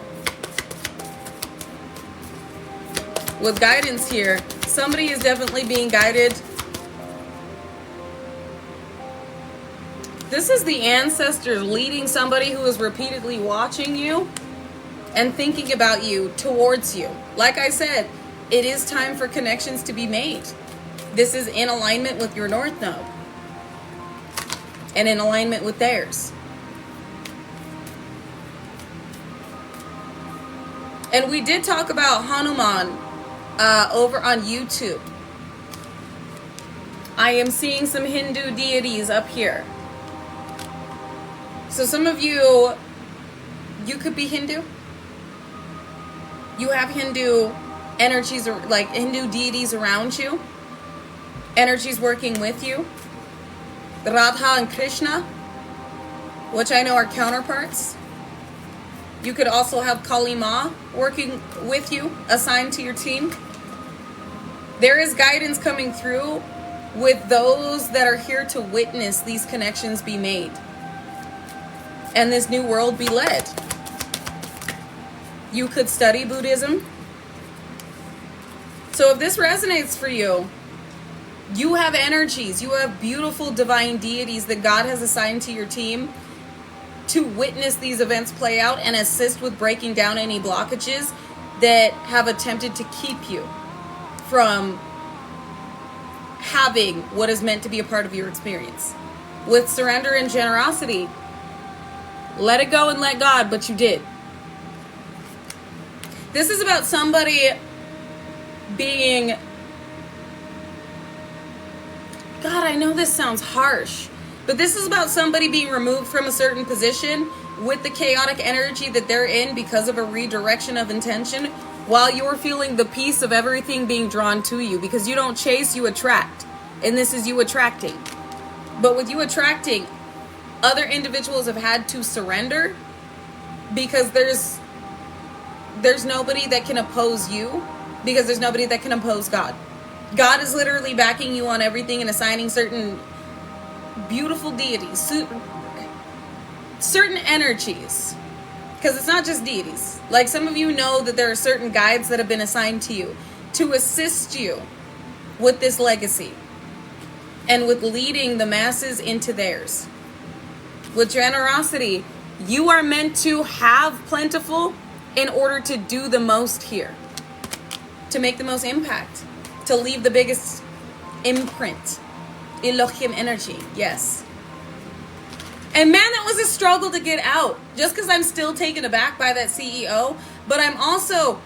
With guidance here, somebody is definitely being guided This is the ancestors leading somebody who is repeatedly watching you and thinking about you towards you. Like I said, it is time for connections to be made. This is in alignment with your North Node and in alignment with theirs. And we did talk about Hanuman over on YouTube. I am seeing some Hindu deities up here. So some of you could be Hindu. You have Hindu energies, or like Hindu deities around you. Energies working with you. Radha and Krishna, which I know are counterparts. You could also have Kali Ma working with you, assigned to your team. There is guidance coming through with those that are here to witness these connections be made and this new world be led. You could study Buddhism. So if this resonates for you, you have energies, you have beautiful divine deities that God has assigned to your team to witness these events play out and assist with breaking down any blockages that have attempted to keep you from having what is meant to be a part of your experience. With surrender and generosity, let it go and let God, but you did. This is about somebody being... God, I know this sounds harsh, but this is about somebody being removed from a certain position with the chaotic energy that they're in because of a redirection of intention, while you're feeling the peace of everything being drawn to you. Because you don't chase, you attract. And this is you attracting. But with you attracting, other individuals have had to surrender because there's nobody that can oppose you, because there's nobody that can oppose God. God is literally backing you on everything and assigning certain beautiful deities, certain energies. Because it's not just deities. Like some of you know that there are certain guides that have been assigned to you to assist you with this legacy and with leading the masses into theirs. With generosity, you are meant to have plentiful in order to do the most here, to make the most impact, to leave the biggest imprint. Elohim energy, yes. And man, that was a struggle to get out. Just because I'm still taken aback by that CEO, but I'm also...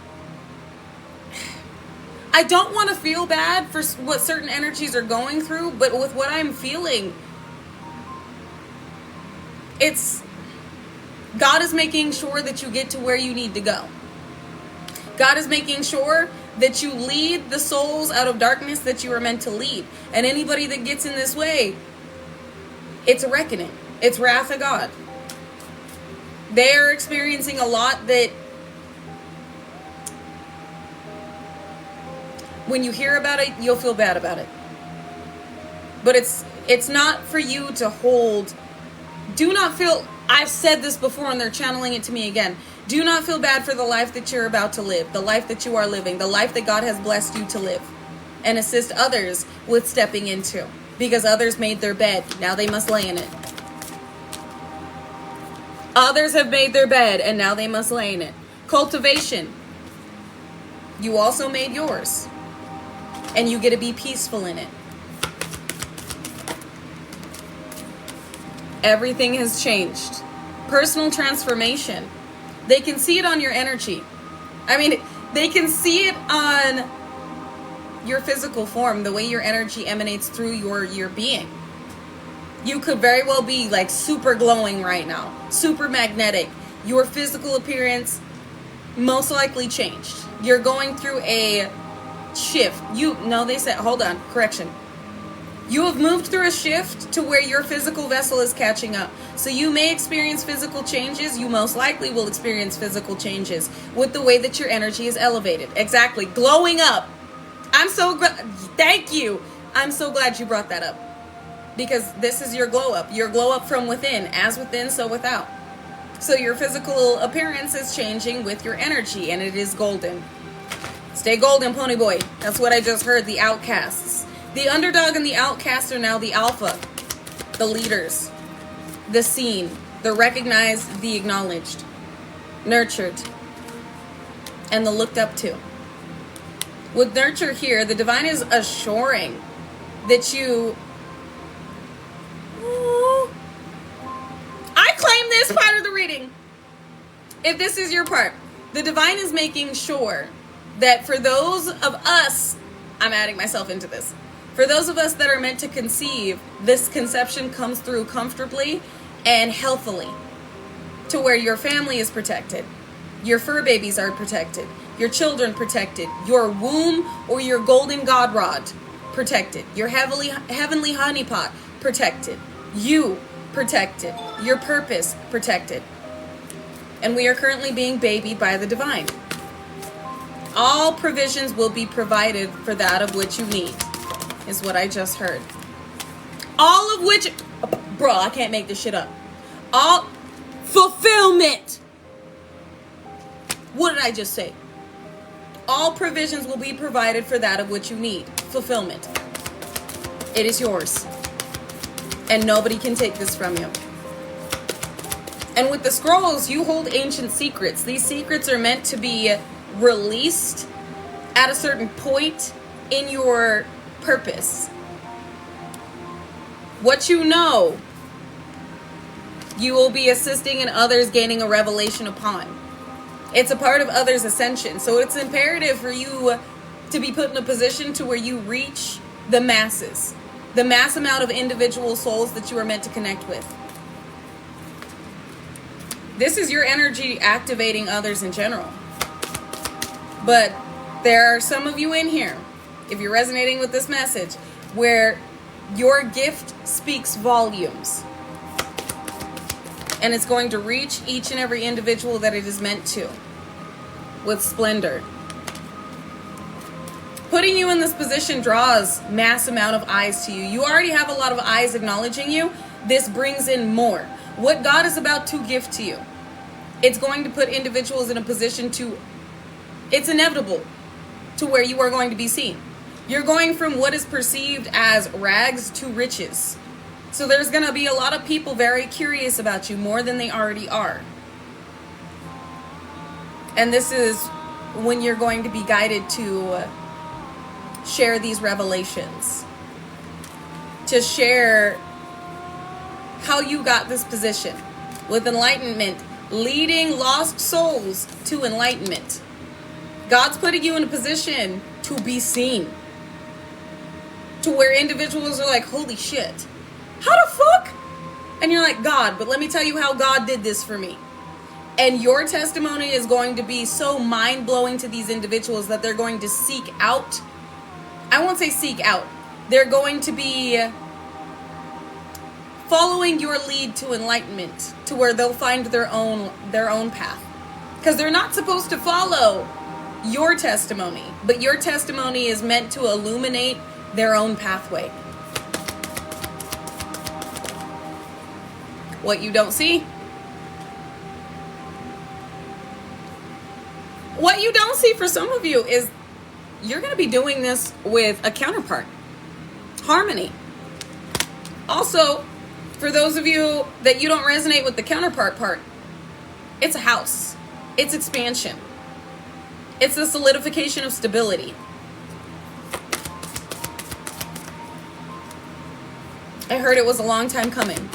I don't want to feel bad for what certain energies are going through, but with what I'm feeling, it's... God is making sure that you get to where you need to go. God is making sure that you lead the souls out of darkness that you are meant to lead. And anybody that gets in this way, it's a reckoning. It's wrath of God. They're experiencing a lot that when you hear about it, you'll feel bad about it. But it's not for you to hold. Do not feel, I've said this before and they're channeling it to me again. Do not feel bad for the life that you're about to live, the life that you are living, the life that God has blessed you to live, and assist others with stepping into. Because others made their bed, now they must lay in it. Others have made their bed, and now they must lay in it. Cultivation. You also made yours. And you get to be peaceful in it. Everything has changed. Personal transformation. They can see it on your energy. I mean, they can see it on your physical form, the way your energy emanates through your being. You could very well be like super glowing right now, super magnetic. Your physical appearance most likely changed. You're going through a shift. Hold on, correction. You have moved through a shift to where your physical vessel is catching up. So you may experience physical changes. You most likely will experience physical changes with the way that your energy is elevated. Exactly. Glowing up. I'm so glad. Thank you. I'm so glad you brought that up. Because this is your glow up. Your glow up from within. As within, so without. So your physical appearance is changing with your energy. And it is golden. Stay golden, pony boy. That's what I just heard. The outcasts. The underdog and the outcast are now the alpha. The leaders. the seen, the recognized, the acknowledged, nurtured, and the looked up to. With nurture here, the divine is assuring that you... I claim this part of the reading. If this is your part, the divine is making sure that for those of us, I'm adding myself into this, for those of us that are meant to conceive, this conception comes through comfortably and healthily, to where your family is protected, your fur babies are protected, your children protected, your womb or your golden god rod protected, your heavenly honeypot protected, you protected, your purpose protected. And we are currently being babied by the divine. All provisions will be provided for that of which you need, is what I just heard. All of which, bro, I can't make this shit up. All fulfillment. What did I just say? All provisions will be provided for that of which you need. Fulfillment. It is yours. And nobody can take this from you. And with the scrolls, you hold ancient secrets. These secrets are meant to be released at a certain point in your purpose. What you know, you will be assisting in others gaining a revelation upon. It's a part of others' ascension. So it's imperative for you to be put in a position to where you reach the masses, the mass amount of individual souls that you are meant to connect with. This is your energy activating others in general. But there are some of you in here, if you're resonating with this message, where your gift speaks volumes. And it's going to reach each and every individual that it is meant to, with splendor. Putting you in this position draws mass amount of eyes to you. You already have a lot of eyes acknowledging you. This brings in more. What God is about to give to you, it's going to put individuals in a position to, it's inevitable to where you are going to be seen. You're going from what is perceived as rags to riches. So there's going to be a lot of people very curious about you more than they already are. And this is when you're going to be guided to share these revelations, to share how you got this position with enlightenment, leading lost souls to enlightenment. God's putting you in a position to be seen, to where individuals are like, holy shit, how the fuck? And you're like, God, but let me tell you how God did this for me. And your testimony is going to be so mind-blowing to these individuals that they're going to seek out. I won't say seek out. They're going to be following your lead to enlightenment, to where they'll find their own path. Because they're not supposed to follow your testimony, but your testimony is meant to illuminate their own pathway. What you don't see? What you don't see for some of you is you're going to be doing this with a counterpart. Harmony. Also, for those of you that you don't resonate with the counterpart part, it's a house. It's expansion. It's the solidification of stability. I heard it was a long time coming.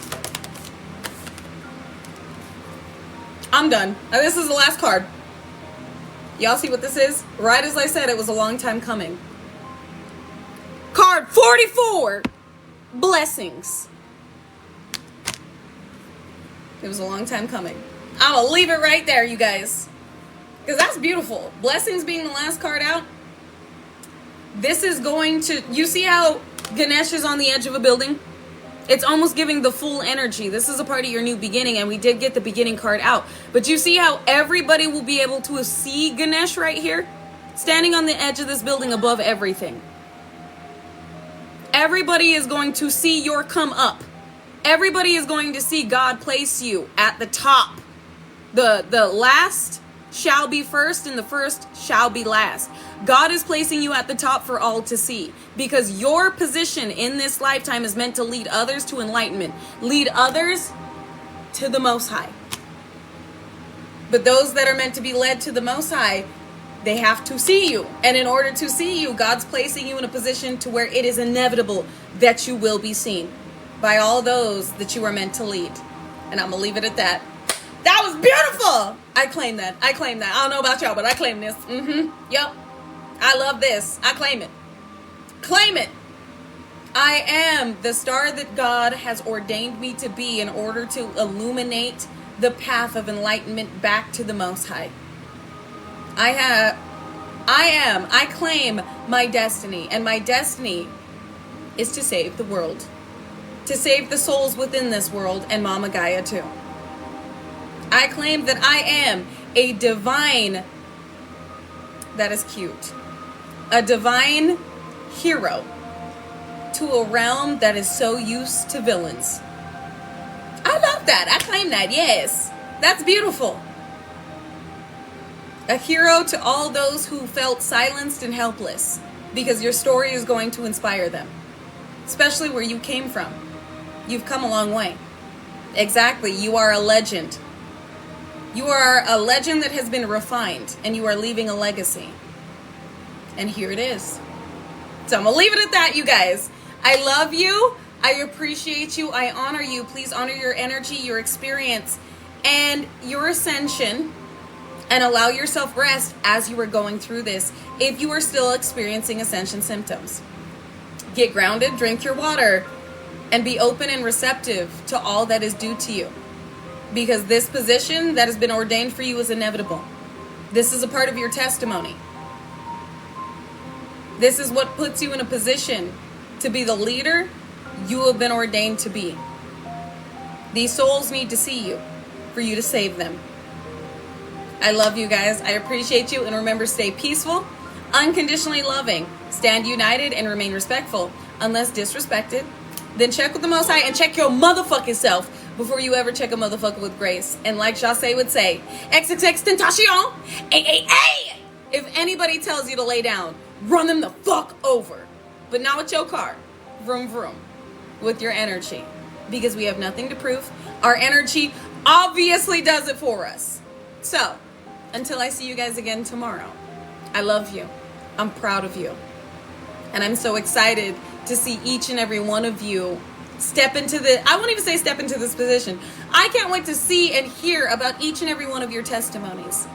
I'm done. Now, this is the last card. Y'all see what this is? Right as I said, it was a long time coming. Card 44. Blessings. It was a long time coming. I'm going to leave it right there, you guys. Because that's beautiful. Blessings being the last card out. This is going to... You see how Ganesh is on the edge of a building? It's almost giving the full energy. This is a part of your new beginning, and we did get the beginning card out. But you see how everybody will be able to see Ganesh right here? Standing on the edge of this building above everything. Everybody is going to see your come up. Everybody is going to see God place you at the top. The last shall be first, and the first shall be last. God is placing you at the top for all to see, because your position in this lifetime is meant to lead others to enlightenment, lead others to the Most High. But those that are meant to be led to the Most High, they have to see you. And in order to see you, God's placing you in a position to where it is inevitable that you will be seen by all those that you are meant to lead. And I'm going to leave it at that. That was beautiful. I claim that. I claim that. I don't know about y'all, but I claim this. Yep. I love this. I claim it. Claim it. I am the star that God has ordained me to be in order to illuminate the path of enlightenment back to the Most High. I claim my destiny, and my destiny is to save the world. To save the souls within this world and Mama Gaia too. I claim that I am a divine, that is cute, a divine hero to a realm that is so used to villains. I love that. I claim that. Yes. That's beautiful. A hero to all those who felt silenced and helpless, because your story is going to inspire them, especially where you came from. You've come a long way. Exactly. You are a legend. You are a legend that has been refined, and you are leaving a legacy. And here it is. So I'm going to leave it at that, you guys. I love you. I appreciate you. I honor you. Please honor your energy, your experience, and your ascension, and allow yourself rest as you are going through this. If you are still experiencing ascension symptoms, get grounded, drink your water, and be open and receptive to all that is due to you. Because this position that has been ordained for you is inevitable. This is a part of your testimony. This is what puts you in a position to be the leader you have been ordained to be. These souls need to see you for you to save them. I love you guys. I appreciate you. And remember, stay peaceful, unconditionally loving, stand united, and remain respectful. Unless disrespected, then check with the Most High and check your motherfucking self before you ever check a motherfucker with grace. And like Jase would say, XXX Tentacion, AAA. If anybody tells you to lay down, run them the fuck over. But not with your car. Vroom vroom. With your energy. Because we have nothing to prove. Our energy obviously does it for us. So, until I see you guys again tomorrow, I love you. I'm proud of you. And I'm so excited to see each and every one of you step into I won't even say step into this position. I can't wait to see and hear about each and every one of your testimonies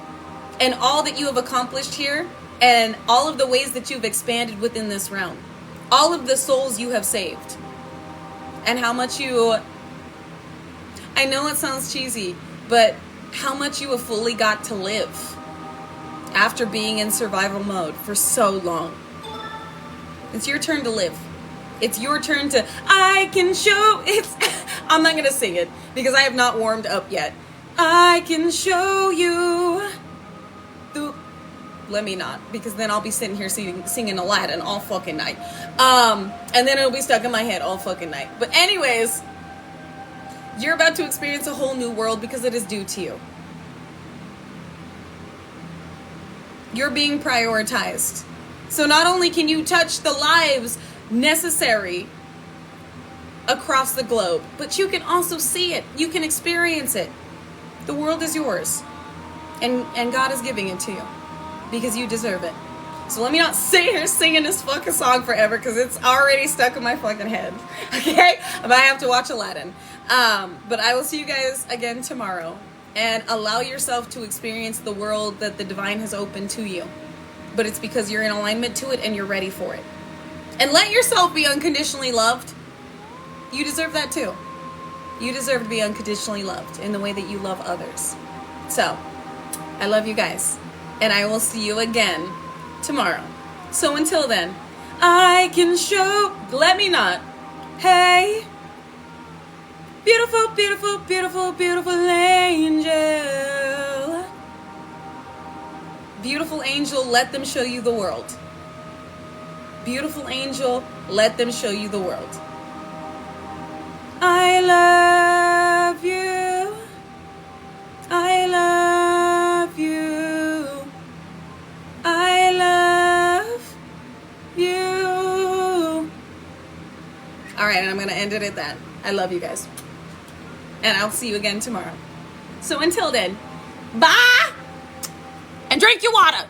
and all that you have accomplished here, and all of the ways that you've expanded within this realm, all of the souls you have saved, and how much I know it sounds cheesy, but how much you have fully got to live after being in survival mode for so long. It's your turn to live. It's your turn to, I'm not going to sing it because I have not warmed up yet. I can show you. Let me not, because then I'll be sitting here singing Aladdin all fucking night. And then it'll be stuck in my head all fucking night. But anyways, you're about to experience a whole new world because it is due to you. You're being prioritized. So not only can you touch the lives necessary across the globe, but you can also see it. You can experience it. The world is yours. And God is giving it to you because you deserve it. So let me not sit here singing this fucking song forever because it's already stuck in my fucking head. Okay? But I have to watch Aladdin. But I will see you guys again tomorrow. And allow yourself to experience the world that the divine has opened to you. But it's because you're in alignment to it and you're ready for it. And let yourself be unconditionally loved. You deserve that too. You deserve to be unconditionally loved in the way that you love others. So, I love you guys. And I will see you again tomorrow. So until then, I can show, let me not. Hey, beautiful, beautiful, beautiful, beautiful angel. Beautiful angel, let them show you the world. Beautiful angel, let them show you the world. I love you. I love you. I love you. All right, and I'm going to end it at that. I love you guys. And I'll see you again tomorrow. So until then, bye! And drink your water!